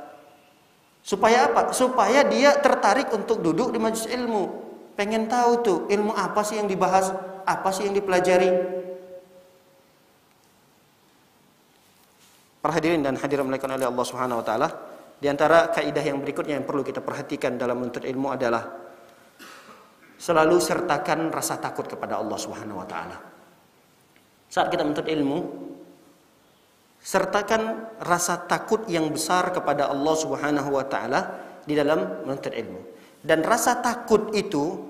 Speaker 2: Supaya apa? Supaya dia tertarik untuk duduk di majelis ilmu. Pengen tahu tuh ilmu apa sih yang dibahas, apa sih yang dipelajari. Para hadirin dan hadirat dimuliakan oleh Allah Subhanahu wa taala, di antara kaidah yang berikutnya yang perlu kita perhatikan dalam menuntut ilmu adalah selalu sertakan rasa takut kepada Allah Subhanahu wa taala. Saat kita menuntut ilmu, sertakan rasa takut yang besar kepada Allah Subhanahu wa taala di dalam menuntut ilmu. Dan rasa takut itu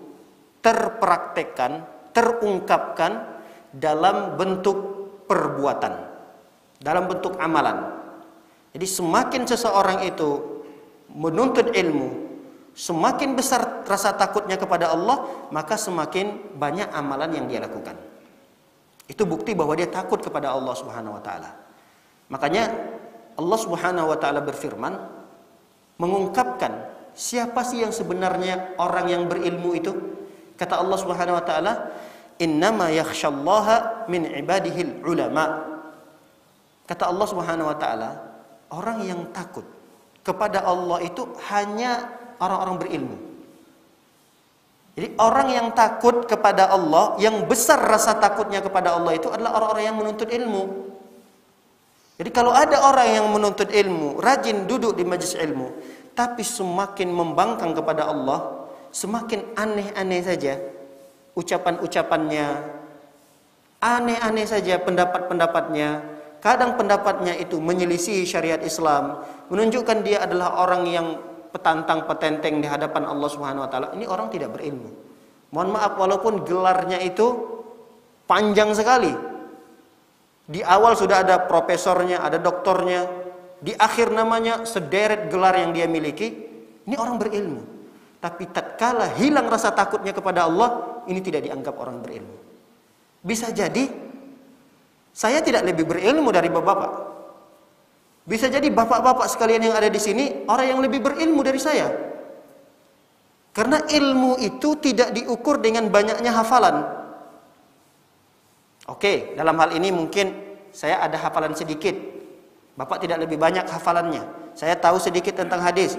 Speaker 2: terpraktekkan, terungkapkan dalam bentuk perbuatan. dalam bentuk amalan. Jadi semakin seseorang itu menuntut ilmu, semakin besar rasa takutnya kepada Allah, maka semakin banyak amalan yang dia lakukan. Itu bukti bahwa dia takut kepada Allah Subhanahu wa taala. Makanya Allah Subhanahu wa taala berfirman mengungkapkan siapa sih yang sebenarnya orang yang berilmu itu. Kata Allah Subhanahu wa taala, "Innama yakhsyallaha min ibadihil ulama." Kata Allah Subhanahu wa taala, orang yang takut kepada Allah itu hanya orang-orang berilmu. Jadi orang yang takut kepada Allah, yang besar rasa takutnya kepada Allah itu adalah orang-orang yang menuntut ilmu. Jadi kalau ada orang yang menuntut ilmu, rajin duduk di majelis ilmu, tapi semakin membangkang kepada Allah, semakin aneh-aneh saja ucapan-ucapannya, aneh-aneh saja pendapat-pendapatnya. Kadang pendapatnya itu menyelisihi syariat Islam, menunjukkan dia adalah orang yang petantang petenteng di hadapan Allah Subhanahu wa taala. Ini orang tidak berilmu. Mohon maaf, walaupun gelarnya itu panjang sekali. Di awal sudah ada profesornya, ada doktornya, di akhir namanya sederet gelar yang dia miliki. Ini orang berilmu. Tapi tatkala hilang rasa takutnya kepada Allah, ini tidak dianggap orang berilmu. Bisa jadi saya tidak lebih berilmu dari bapak-bapak. Bisa jadi bapak-bapak sekalian yang ada di sini orang yang lebih berilmu dari saya. Karena ilmu itu tidak diukur dengan banyaknya hafalan. Oke, dalam hal ini mungkin saya ada hafalan sedikit. Bapak tidak lebih banyak hafalannya. Saya tahu sedikit tentang hadis.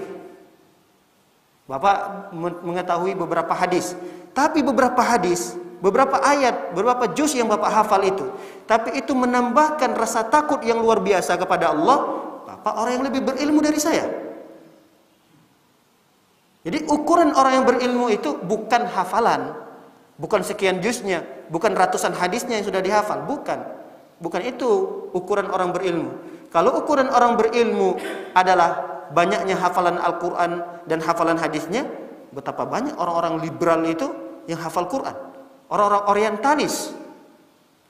Speaker 2: Bapak mengetahui beberapa hadis. Tapi beberapa hadis, beberapa ayat, beberapa juz yang Bapak hafal itu, tapi itu menambahkan rasa takut yang luar biasa kepada Allah. Bapak orang yang lebih berilmu dari saya. Jadi ukuran orang yang berilmu itu bukan hafalan, bukan sekian juznya, bukan ratusan hadisnya yang sudah dihafal, bukan itu ukuran orang berilmu. Kalau ukuran orang berilmu adalah banyaknya hafalan Al-Quran dan hafalan hadisnya, betapa banyak orang-orang liberal itu yang hafal Quran. Orang-orang orientalis.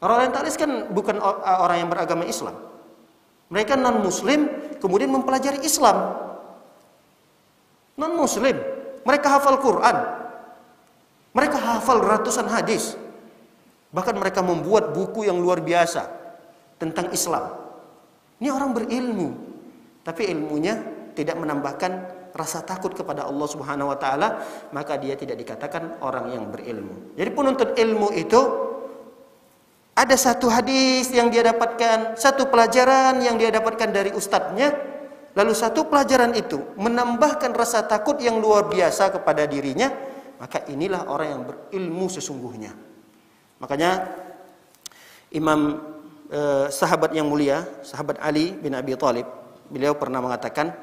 Speaker 2: Orang orientalis kan bukan orang yang beragama Islam. Mereka non-muslim kemudian mempelajari Islam. Non-muslim, mereka hafal Quran. Mereka hafal ratusan hadis. Bahkan mereka membuat buku yang luar biasa tentang Islam. Ini orang berilmu, tapi ilmunya tidak menambahkan rasa takut kepada Allah Subhanahu wa taala, maka dia tidak dikatakan orang yang berilmu. Jadi penuntut ilmu itu ada satu hadis yang dia dapatkan, satu pelajaran yang dia dapatkan dari ustadznya, lalu satu pelajaran itu menambahkan rasa takut yang luar biasa kepada dirinya, maka inilah orang yang berilmu sesungguhnya. Makanya Imam sahabat yang mulia, sahabat Ali bin Abi Thalib, beliau pernah mengatakan,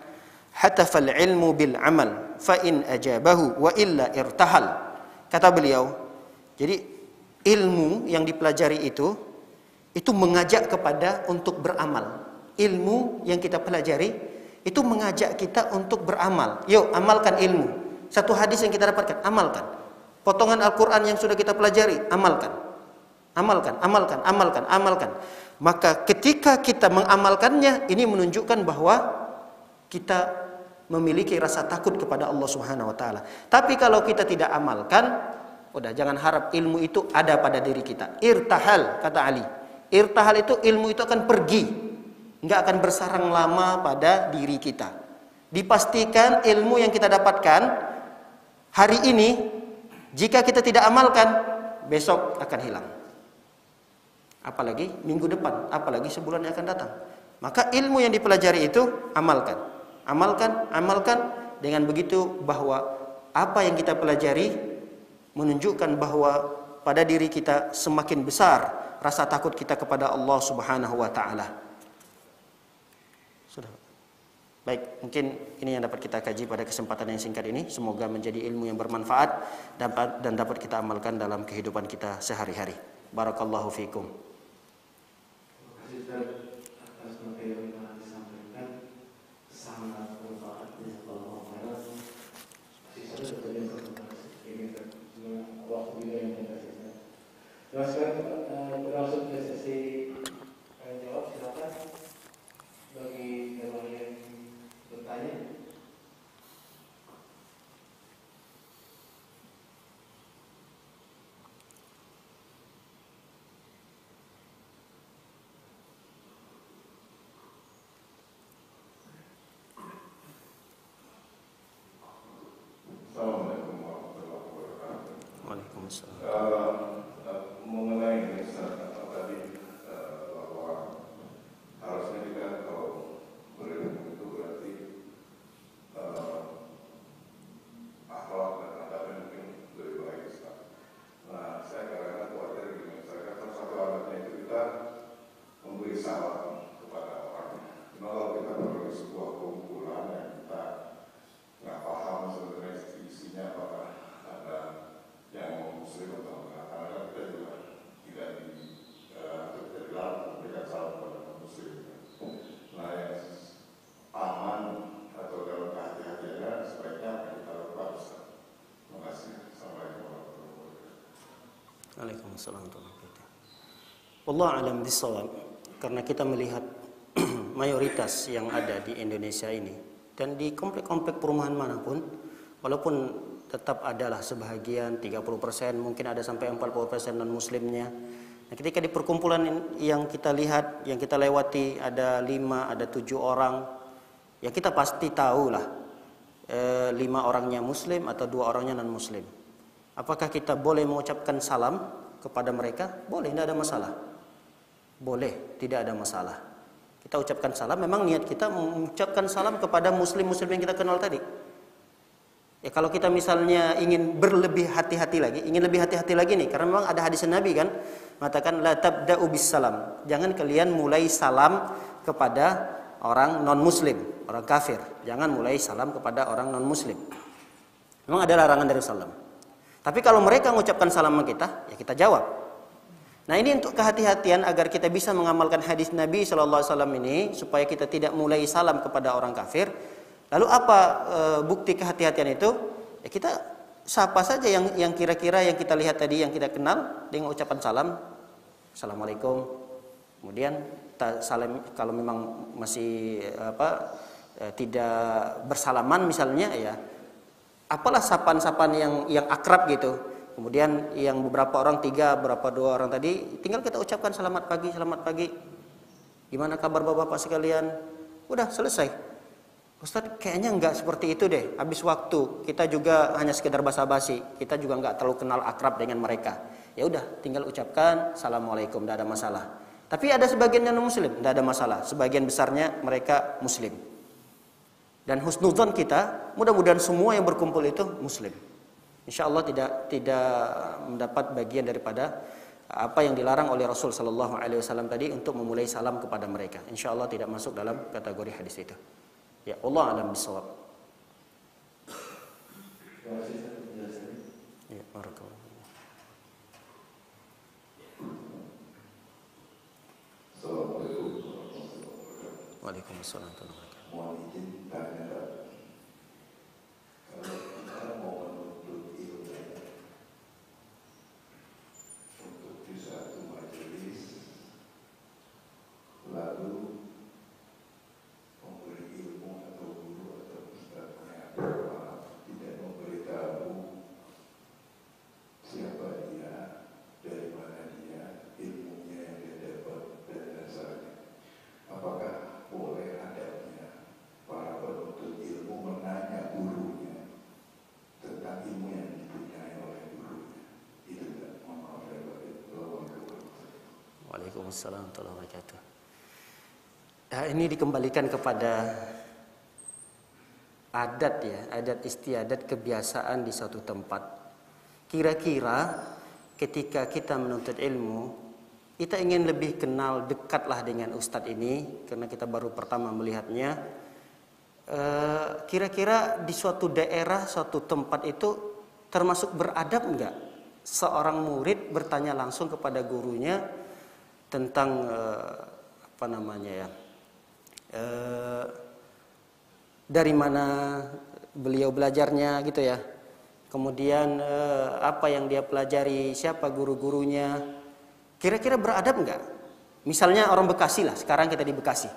Speaker 2: hatafal ilmu bil amal fa in ajabahu wa illa irtahal. Kata beliau, jadi ilmu yang dipelajari itu mengajak kepada untuk beramal. Ilmu yang kita pelajari itu mengajak kita untuk beramal. Yuk amalkan ilmu. Satu hadis yang kita dapatkan, amalkan. Potongan Al-Quran yang sudah kita pelajari, amalkan. Amalkan, amalkan, amalkan, amalkan. Maka ketika kita mengamalkannya, ini menunjukkan bahwa kita memiliki rasa takut kepada Allah Subhanahu wa taala. Tapi kalau kita tidak amalkan, udah jangan harap ilmu itu ada pada diri kita. Irtahal, kata Ali. Irtahal itu ilmu itu akan pergi. Enggak akan bersarang lama pada diri kita. Dipastikan ilmu yang kita dapatkan hari ini, jika kita tidak amalkan, besok akan hilang. Apalagi minggu depan, apalagi sebulan yang akan datang. Maka ilmu yang dipelajari itu amalkan. Amalkan, amalkan. Dengan begitu bahwa apa yang kita pelajari menunjukkan bahwa pada diri kita semakin besar rasa takut kita kepada Allah Subhanahu wa taala. Sudah. Baik, mungkin ini yang dapat kita kaji pada kesempatan yang singkat ini. Semoga menjadi ilmu yang bermanfaat dan dapat kita amalkan dalam kehidupan kita sehari-hari. Barakallahu fikum.
Speaker 3: Atas materi yang telah disampaikan sangat bermanfaat. Sisa sebagian ini waktu juga yang kita sisa. Sekarang berlangsung ke sesi jawab, silakan.
Speaker 2: Waalaikumsalam.
Speaker 4: Mengenai ini tadi bahwa harusnya kita kalau berilmu itu berarti akhlak dan adabnya mungkin lebih baik. Nah, saya kadang-kadang khawatir gini, misalkan satu alatnya itu kita memberi salam kepada orang. Cuma kalau kita pergi sebuah kumpulan yang kita nggak paham sebenarnya isinya apakah ada yang muslim atau enggak, karena kita juga tidak dilarang memberikan salam kepada muslim. Nah, yang aman atau dalam kehati-hatiannya sebaiknya kita lakukan. Terima kasih. Assalamualaikum warahmatullahi wabarakatuh.
Speaker 2: Waalaikumsalam warahmatullahi wabarakatuh. Wallahu a'lam bishawab. Karena kita melihat mayoritas yang ada di Indonesia ini dan di komplek-komplek perumahan manapun, walaupun tetap adalah sebahagian 30%, mungkin ada sampai 40% non muslimnya. Nah, ketika di perkumpulan yang kita lihat, yang kita lewati ada 5, ada 7 orang, ya kita pasti tahulah 5 orangnya muslim atau 2 orangnya non muslim. Apakah kita boleh mengucapkan salam kepada mereka? Boleh, tidak ada masalah. Boleh, tidak ada masalah. Kita ucapkan salam, memang niat kita mengucapkan salam kepada muslim-muslim yang kita kenal tadi. Ya kalau kita misalnya ingin berlebih hati-hati lagi, nih, karena memang ada hadis Nabi kan, mengatakan la tabda'u bis salam. Jangan kalian mulai salam kepada orang non-muslim, orang kafir. Jangan mulai salam kepada orang non-muslim. Memang ada larangan dari salam. Tapi kalau mereka mengucapkan salam sama kita, ya kita jawab. Nah, ini untuk kehati-hatian agar kita bisa mengamalkan hadis Nabi SAW ini supaya kita tidak mulai salam kepada orang kafir. Lalu apa bukti kehati-hatian itu? Ya kita sapa saja yang kira-kira yang kita lihat tadi, yang kita kenal, dengan ucapan salam, assalamualaikum. Kemudian salam kalau memang masih tidak bersalaman misalnya, ya apalah sapan-sapan yang akrab gitu. Kemudian yang beberapa orang 3, beberapa 2 orang tadi, tinggal kita ucapkan selamat pagi. Gimana kabar bapak-bapak sekalian? Udah selesai. Ustadz, kayaknya enggak seperti itu deh. Habis waktu, kita juga hanya sekedar basa-basi. Kita juga enggak terlalu kenal akrab dengan mereka. Ya udah, tinggal ucapkan assalamualaikum, enggak ada masalah. Tapi ada sebagian yang non muslim, enggak ada masalah. Sebagian besarnya mereka muslim. Dan husnudzon kita, mudah-mudahan semua yang berkumpul itu muslim. Insya Allah tidak mendapat bagian daripada apa yang dilarang oleh Rasul Sallallahu Alaihi Wasallam tadi untuk memulai salam kepada mereka. Insya Allah tidak masuk dalam kategori hadis itu. Ya Allah alam bisawab. Ya, barakallah.
Speaker 4: Assalamualaikum.
Speaker 2: Waalaikumsalam warahmatullahi wabarakatuh.
Speaker 4: Mohon izin tanya, kalau kita mau menuntut ilmu untuk di satu majelis, lalu memberi ilmu atau guru atau ustadznya tidak memberitahu siapa dia, dari mana dia, ilmunya yang dia dapat dan dasarnya, apakah boleh adabnya para penuntut ilmu menanya gurunya tentang ilmu yang dipunyai oleh gurunya? Itu tidak
Speaker 2: Waalaikumsalam warahmatullahi wabarakatuh. Ini dikembalikan kepada adat ya, adat istiadat, kebiasaan di suatu tempat. Kira-kira ketika kita menuntut ilmu, kita ingin lebih kenal, dekatlah dengan ustadz ini karena kita baru pertama melihatnya. Kira-kira di suatu daerah, suatu tempat itu termasuk beradab enggak seorang murid bertanya langsung kepada gurunya tentang dari mana beliau belajarnya gitu ya. Kemudian apa yang dia pelajari, siapa guru-gurunya. Kira-kira beradab enggak? Misalnya orang Bekasi lah, sekarang kita di Bekasi.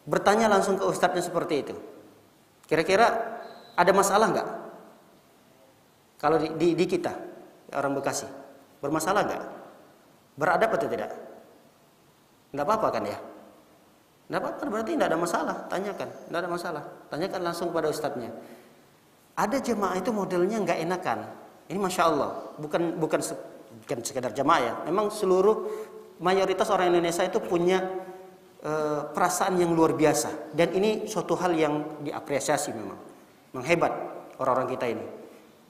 Speaker 2: Bertanya langsung ke ustadznya seperti itu. Kira-kira ada masalah enggak? Kalau di kita, orang Bekasi, bermasalah enggak? Beradab atau tidak? Enggak apa-apa kan ya? Enggak apa-apa, berarti enggak ada masalah. Tanyakan, enggak ada masalah. Tanyakan langsung pada ustadznya. Ada jemaah itu modelnya enggak enakan. Ini masya Allah, bukan sekadar jamaah ya. Memang seluruh mayoritas orang Indonesia itu punya perasaan yang luar biasa, dan ini suatu hal yang diapresiasi memang hebat orang-orang kita ini.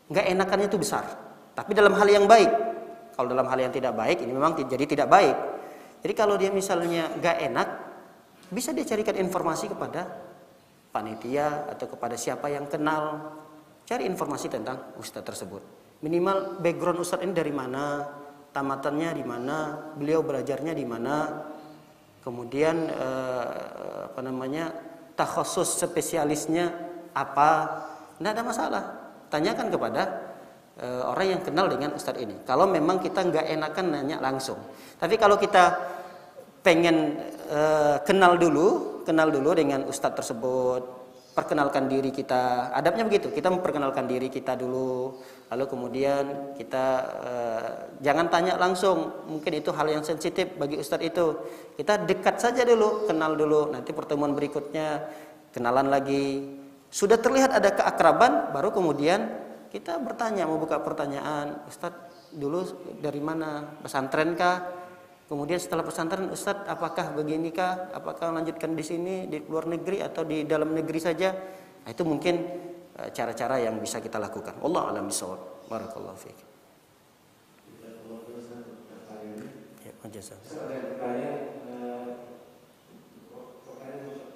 Speaker 2: Nggak enakannya itu besar, tapi dalam hal yang baik. Kalau dalam hal yang tidak baik, ini memang jadi tidak baik. Jadi kalau dia misalnya nggak enak, bisa dia carikan informasi kepada panitia atau kepada siapa yang kenal. Cari informasi tentang ustadz tersebut. Minimal background ustadz ini dari mana, tamatannya di mana, beliau belajarnya di mana, kemudian takhusus spesialisnya apa. Tidak ada masalah. Tanyakan kepada orang yang kenal dengan ustadz ini. Kalau memang kita nggak enakan nanya langsung. Tapi kalau kita pengen kenal dulu dengan ustadz tersebut, perkenalkan diri kita. Adabnya begitu, kita memperkenalkan diri kita dulu, lalu kemudian kita jangan tanya langsung, mungkin itu hal yang sensitif bagi ustadz itu. Kita dekat saja dulu, kenal dulu, nanti pertemuan berikutnya kenalan lagi. Sudah terlihat ada keakraban, baru kemudian kita bertanya, mau buka pertanyaan, ustadz dulu dari mana, pesantren kah? Kemudian setelah pesantren, ustadz apakah beginikah? Apakah lanjutkan di sini, di luar negeri atau di dalam negeri saja? Nah, itu mungkin cara-cara yang bisa kita lakukan. Wallahu a'lam bishawab. Barakallahu fiik. Ya, majazah.
Speaker 3: Ada yang bertanya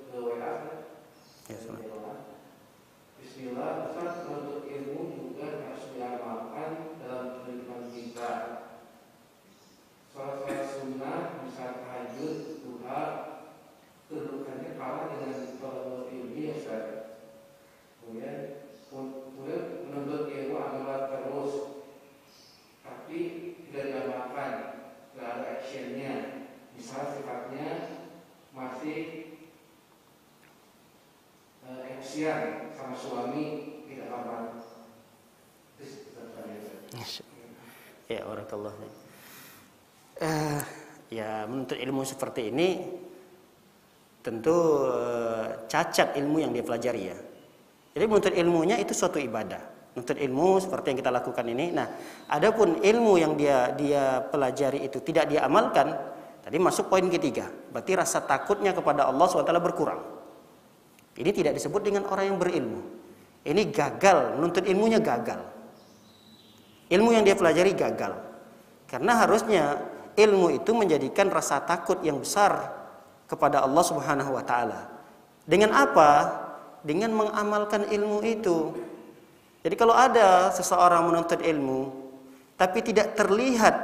Speaker 3: ke WA.
Speaker 2: Ya, salam.
Speaker 3: Bismillah, Ustaz, menuntut ilmu juga harus diamalkan dalam kehidupan kita. Sholat sunnah, misal tahajud, duha, kedudukannya kalah dengan menuntut ilmu ya Ustaz. Kemudian menuntut ilmu adalah terus, tapi tidak diamalkan, tidak ada actionnya. Misal sifatnya masih emosian sama suami, tidak aman.
Speaker 2: Ya, barakallah. Ya, menuntut ilmu seperti ini tentu cacat ilmu yang dia pelajari ya. Jadi menuntut ilmunya itu suatu ibadah. Menuntut ilmu seperti yang kita lakukan ini. Nah, adapun ilmu yang dia pelajari itu tidak dia amalkan, tadi masuk poin ketiga. Berarti rasa takutnya kepada Allah SWT berkurang. Ini tidak disebut dengan orang yang berilmu. Ini gagal, menuntut ilmunya gagal. Ilmu yang dia pelajari gagal. Karena harusnya ilmu itu menjadikan rasa takut yang besar kepada Allah Subhanahu wa taala. Dengan apa? Dengan mengamalkan ilmu itu. Jadi kalau ada seseorang menuntut ilmu tapi tidak terlihat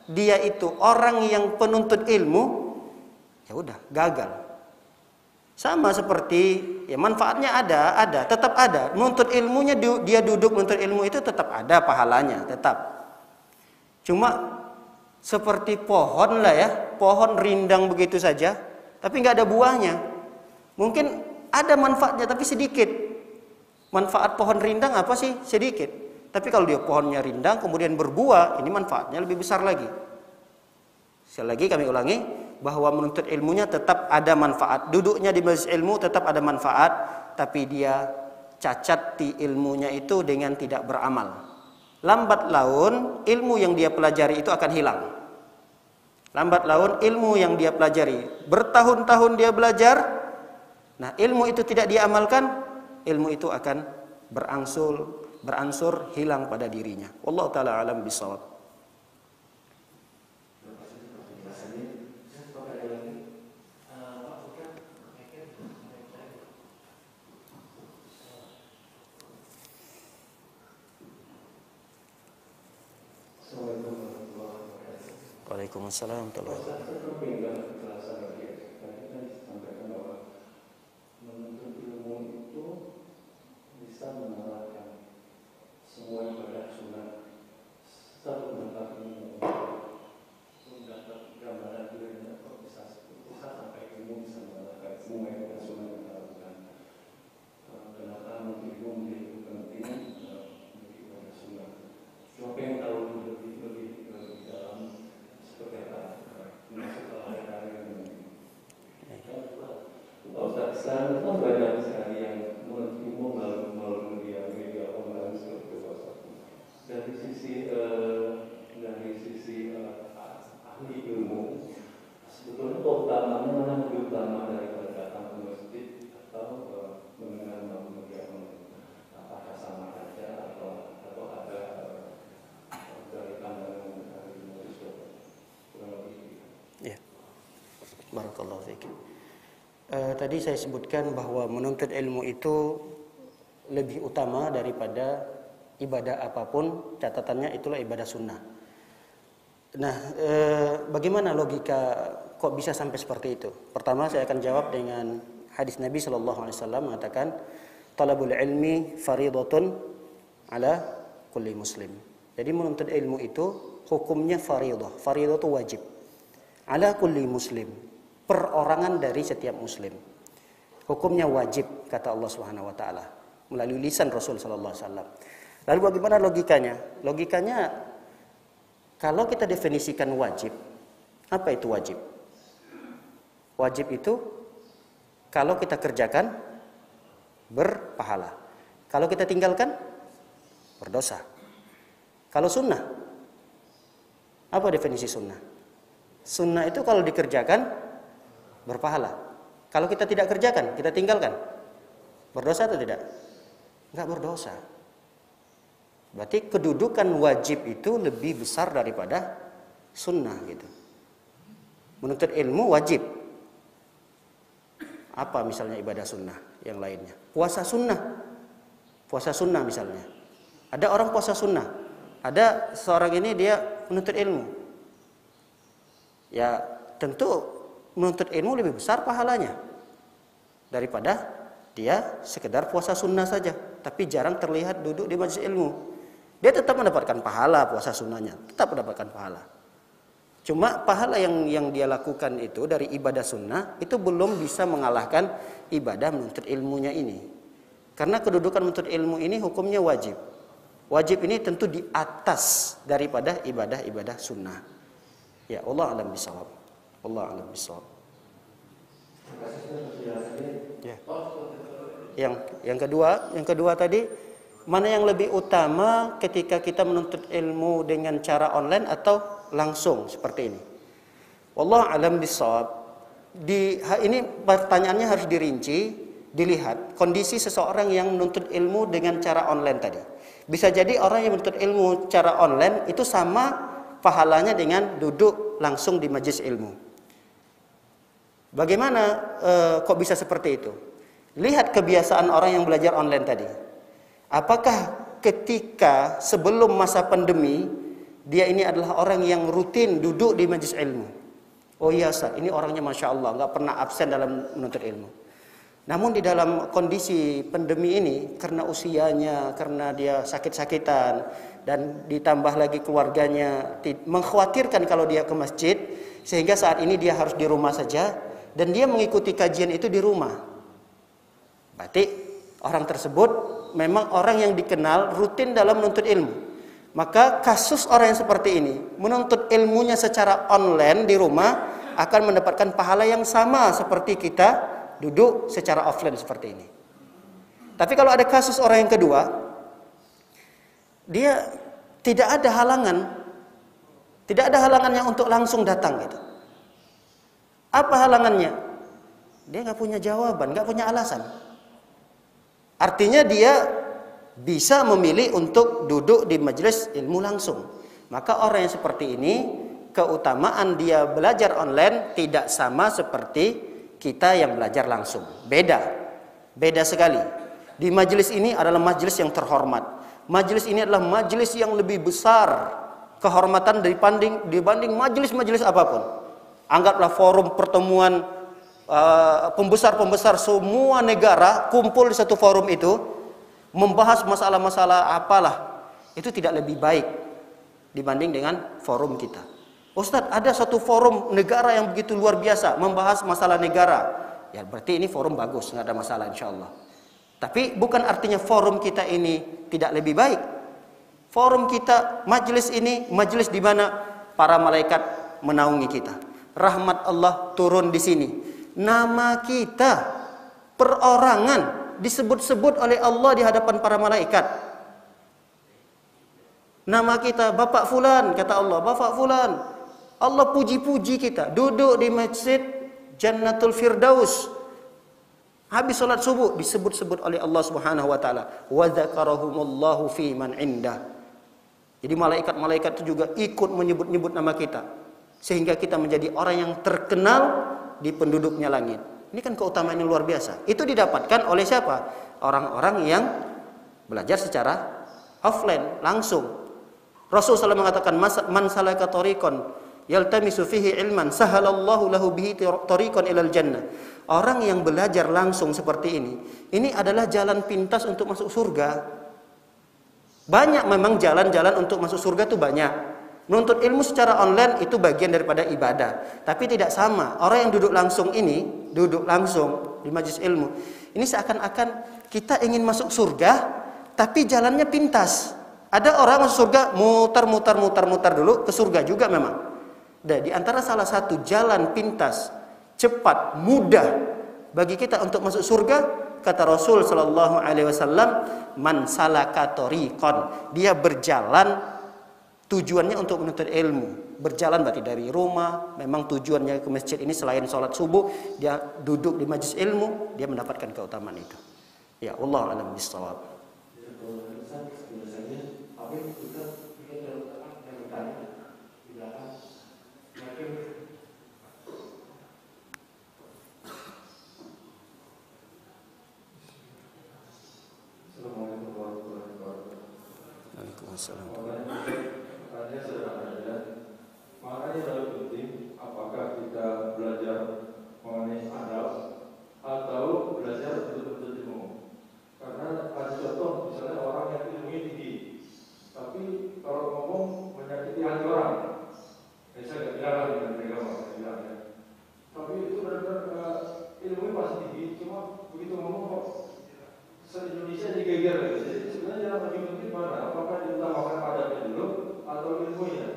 Speaker 2: dia itu orang yang penuntut ilmu, ya udah, gagal. Sama seperti ya, manfaatnya ada, tetap ada. Menuntut ilmunya, dia duduk menuntut ilmu itu tetap ada pahalanya, tetap. Cuma seperti pohon lah ya, pohon rindang begitu saja, tapi nggak ada buahnya. Mungkin ada manfaatnya tapi sedikit. Manfaat pohon rindang apa sih? Sedikit. Tapi kalau dia pohonnya rindang kemudian berbuah, ini manfaatnya lebih besar lagi. Sekali lagi kami ulangi, bahwa menuntut ilmunya tetap ada manfaat. Duduknya di majelis ilmu tetap ada manfaat, tapi dia cacat di ilmunya itu dengan tidak beramal. Lambat laun ilmu yang dia pelajari itu akan hilang. Lambat laun ilmu yang dia pelajari, bertahun-tahun dia belajar, nah ilmu itu tidak dia amalkan, ilmu itu akan berangsur hilang pada dirinya. Wallahu taala alam bisawab. Waalaikumsalam warahmatullahi wabarakatuh.
Speaker 3: Menuntut ilmu itu bisa mengalahkan semua ibadah sunnah. Satu mendapat ilmu, mendapat gambaran dirinya kok bisa sampai ilmu bisa mengalahkan semua ibadah sunnah yang kita lakukan. Kenapa menuntut ilmu menjadi penting bagi ibadah sunnah? Cuma pengen tahu lebih dalam seperti apa masuk ke hal-hal ini. Ustaz, sekarang itu banyak sekali yang menuntut ilmu melalui media online seperti WhatsApp. Dan dari sisi ahli ilmu, sebetulnya keutamaannya mana lebih utama daripada datang ke masjid atau mendengar apakah sama saja atau ada dari pandangan ilmu itu kurang lebih.
Speaker 2: Ya. Barakallahu fiik. Tadi saya sebutkan bahwa menuntut ilmu itu lebih utama daripada ibadah apapun, catatannya itulah ibadah sunnah. Nah, bagaimana logika kok bisa sampai seperti itu? Pertama saya akan jawab dengan hadis Nabi SAW mengatakan, talabul ilmi faridatun ala kulli muslim. Jadi menuntut ilmu itu hukumnya faridah. Faridah itu wajib. Ala kulli muslim. Perorangan dari setiap muslim. Hukumnya wajib kata Allah Subhanahu wa taala melalui lisan Rasul sallallahu alaihi wasallam. Lalu bagaimana logikanya? Logikanya kalau kita definisikan wajib, apa itu wajib? Wajib itu kalau kita kerjakan berpahala. Kalau kita tinggalkan berdosa. Kalau sunnah, apa definisi sunnah? Sunnah itu kalau dikerjakan berpahala. Kalau kita tidak kerjakan, kita tinggalkan, berdosa atau tidak? Enggak berdosa. Berarti kedudukan wajib itu lebih besar daripada sunnah gitu. Menuntut ilmu wajib. Apa misalnya ibadah sunnah yang lainnya? Puasa sunnah. Puasa sunnah misalnya. Ada orang puasa sunnah. Ada seorang ini dia menuntut ilmu. Ya tentu menuntut ilmu lebih besar pahalanya daripada dia sekedar puasa sunnah saja, tapi jarang terlihat duduk di majelis ilmu. Dia tetap mendapatkan pahala puasa sunnahnya, tetap mendapatkan pahala. Cuma pahala yang dia lakukan itu dari ibadah sunnah itu belum bisa mengalahkan ibadah menuntut ilmunya ini. Karena kedudukan menuntut ilmu ini hukumnya wajib. Wajib ini tentu di atas daripada ibadah-ibadah sunnah. Ya, Allah a'lam bishawab. Allah a'lam bishawab. Ya. Yang kedua tadi, mana yang lebih utama ketika kita menuntut ilmu dengan cara online atau langsung seperti ini? Wallahu a'lam bishawab. Ini pertanyaannya harus dirinci, dilihat kondisi seseorang yang menuntut ilmu dengan cara online tadi. Bisa jadi orang yang menuntut ilmu cara online itu sama pahalanya dengan duduk langsung di majelis ilmu. Bagaimana kok bisa seperti itu? Lihat kebiasaan orang yang belajar online tadi. Apakah ketika sebelum masa pandemi dia ini adalah orang yang rutin duduk di majelis ilmu? Oh iya Ustaz, ini orangnya Masya Allah nggak pernah absen dalam menuntut ilmu. Namun di dalam kondisi pandemi ini, karena usianya, karena dia sakit-sakitan, dan ditambah lagi keluarganya mengkhawatirkan kalau dia ke masjid, sehingga saat ini dia harus di rumah saja, dan dia mengikuti kajian itu di rumah. Berarti orang tersebut memang orang yang dikenal rutin dalam menuntut ilmu. Maka kasus orang yang seperti ini, menuntut ilmunya secara online di rumah, akan mendapatkan pahala yang sama seperti kita duduk secara offline seperti ini. Tapi kalau ada kasus orang yang kedua, dia tidak ada halangannya untuk langsung datang gitu. Apa halangannya? Dia nggak punya jawaban, nggak punya alasan. Artinya dia bisa memilih untuk duduk di majelis ilmu langsung. Maka orang yang seperti ini, keutamaan dia belajar online tidak sama seperti kita yang belajar langsung. Beda sekali. Di majelis ini adalah majelis yang terhormat. Majelis ini adalah majelis yang lebih besar kehormatan dibanding majelis-majelis apapun. Anggaplah forum pertemuan pembesar-pembesar semua negara kumpul di satu forum itu, membahas masalah-masalah apalah. Itu tidak lebih baik dibanding dengan forum kita. Ustadz, ada satu forum negara yang begitu luar biasa membahas masalah negara. Ya berarti ini forum bagus, nggak ada masalah insya Allah. Tapi bukan artinya forum kita ini tidak lebih baik. Forum kita, majelis ini, majelis di mana para malaikat menaungi kita. Rahmat Allah turun di sini. Nama kita, perorangan disebut-sebut oleh Allah di hadapan para malaikat. Nama kita Bapak Fulan, kata Allah, Bapak Fulan. Allah puji-puji kita, duduk di masjid Jannatul Firdaus. Habis salat subuh disebut-sebut oleh Allah Subhanahu wa taala, wa dzakarahumullahu fi man indah. Jadi malaikat-malaikat itu juga ikut menyebut-nyebut nama kita, sehingga kita menjadi orang yang terkenal di penduduknya langit. Ini kan keutamaan yang luar biasa. Itu didapatkan oleh siapa? Orang-orang yang belajar secara offline, langsung. Rasulullah SAW mengatakan, man salaka tariqan yaltamisu fihi ilman sahalallahu lahu bihi tariqan ilal jannah. Orang yang belajar langsung seperti ini adalah jalan pintas untuk masuk surga. Banyak memang jalan-jalan untuk masuk surga itu banyak. Menuntut ilmu secara online itu bagian daripada ibadah. Tapi tidak sama. Orang yang duduk langsung di majelis ilmu, ini seakan-akan kita ingin masuk surga, tapi jalannya pintas. Ada orang masuk surga muter dulu ke surga juga memang. Dan di antara salah satu jalan pintas, cepat, mudah bagi kita untuk masuk surga, kata Rasul sallallahu alaihi wasallam, man salaka tariqan, dia berjalan tujuannya untuk menuntut ilmu. Berjalan berarti dari rumah, memang tujuannya ke masjid ini selain sholat subuh, dia duduk di majelis ilmu, dia mendapatkan keutamaan itu. Ya, wallahu a'lam bishawab.
Speaker 3: Makanya lebih penting apakah kita belajar mengenai adab atau belajar betul-betul ilmu. Karena kasih contoh, misalnya orang yang ilmunya tinggi, tapi kalau ngomong menyakiti hati orang, saya nggak bilang lah dengan mereka mau bilang ya. Tapi itu benar-benar ilmunya pasti tinggi, cuma begitu ngomong kok se-Indonesia digeger. Jadi sebenarnya yang lebih penting mana? Apakah diutamakan adabnya dulu atau ilmunya?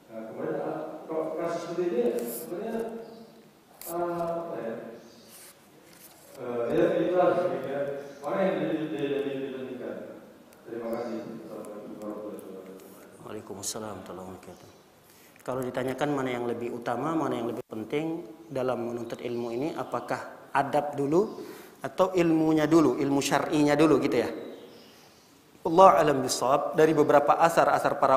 Speaker 3: Nah, kemudian kalau kasus seperti ini sebenarnya apa ya? Ya itulah sebenarnya mana yang dipentingkan. Terima kasih.
Speaker 2: Waalaikumsalam warahmatullahi wabarakatuh. Kalau ditanyakan mana yang lebih utama, mana yang lebih penting dalam menuntut ilmu ini, apakah adab dulu atau ilmunya dulu, ilmu syar'inya dulu gitu ya? Allah alam bisawab. Dari beberapa asar-asar para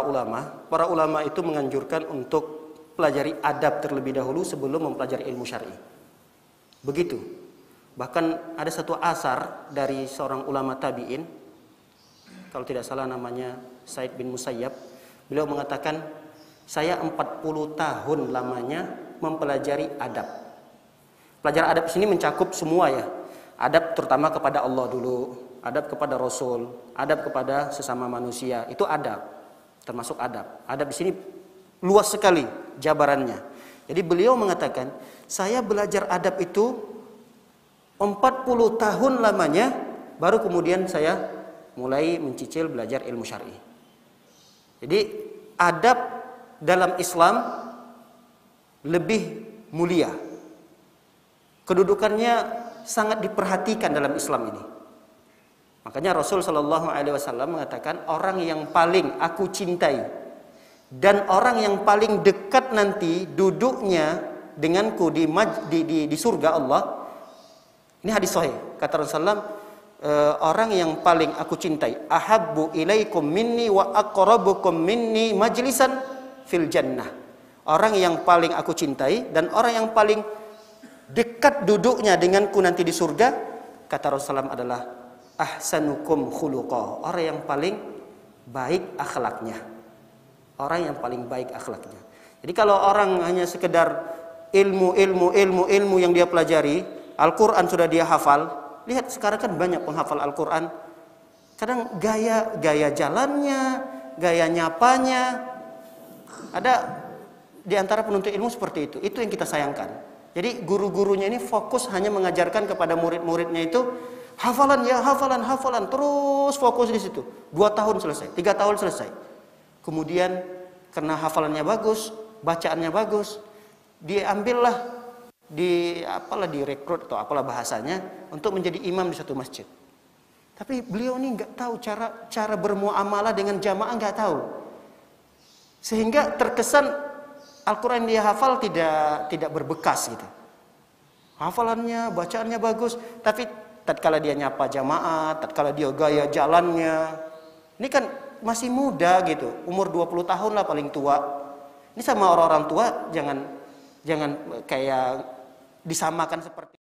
Speaker 2: ulama itu menganjurkan untuk pelajari adab terlebih dahulu sebelum mempelajari ilmu syar'i. Begitu. Bahkan ada satu asar dari seorang ulama tabi'in, kalau tidak salah namanya Said bin Musayyab. Beliau mengatakan, saya 40 tahun lamanya mempelajari adab. Pelajaran adab sini mencakup semua ya. Adab terutama kepada Allah dulu, adab kepada Rasul, adab kepada sesama manusia, itu adab, termasuk adab. Adab di sini luas sekali jabarannya. Jadi beliau mengatakan, saya belajar adab itu 40 tahun lamanya, baru kemudian saya mulai mencicil belajar ilmu syar'i. Jadi adab dalam Islam lebih mulia. Kedudukannya sangat diperhatikan dalam Islam ini. Makanya Rasul Shallallahu Alaihi Wasallam mengatakan, orang yang paling aku cintai dan orang yang paling dekat nanti duduknya denganku di surga Allah. Ini hadis sahih. Kata Rasulullah, orang yang paling aku cintai, ahabbu ilaikum minni wa aqrabukum minni majlisan fil jannah. Orang yang paling aku cintai dan orang yang paling dekat duduknya denganku nanti di surga, kata Rasulullah adalah ahsanukum khuluqa, orang yang paling baik akhlaknya. Orang yang paling baik akhlaknya. Jadi kalau orang hanya sekedar ilmu yang dia pelajari, Al-Quran sudah dia hafal. Lihat sekarang kan banyak penghafal Al-Quran. Kadang gaya jalannya, gaya nyapanya, ada di antara penuntut ilmu seperti itu. Itu yang kita sayangkan. Jadi guru-gurunya ini fokus hanya mengajarkan kepada murid-muridnya itu hafalan, terus fokus di situ. 2 tahun selesai, 3 tahun selesai. Kemudian karena hafalannya bagus, bacaannya bagus, diambillah direkrut atau apalah bahasanya untuk menjadi imam di satu masjid. Tapi beliau ini nggak tahu cara bermuamalah dengan jamaah, nggak tahu. Sehingga terkesan Al-Quran dia hafal tidak berbekas gitu. Hafalannya, bacaannya bagus, tapi tatkala dia nyapa jamaah, tatkala dia gaya jalannya, ini kan masih muda gitu, umur 20 tahun lah paling tua. Ini sama orang-orang tua jangan kayak disamakan seperti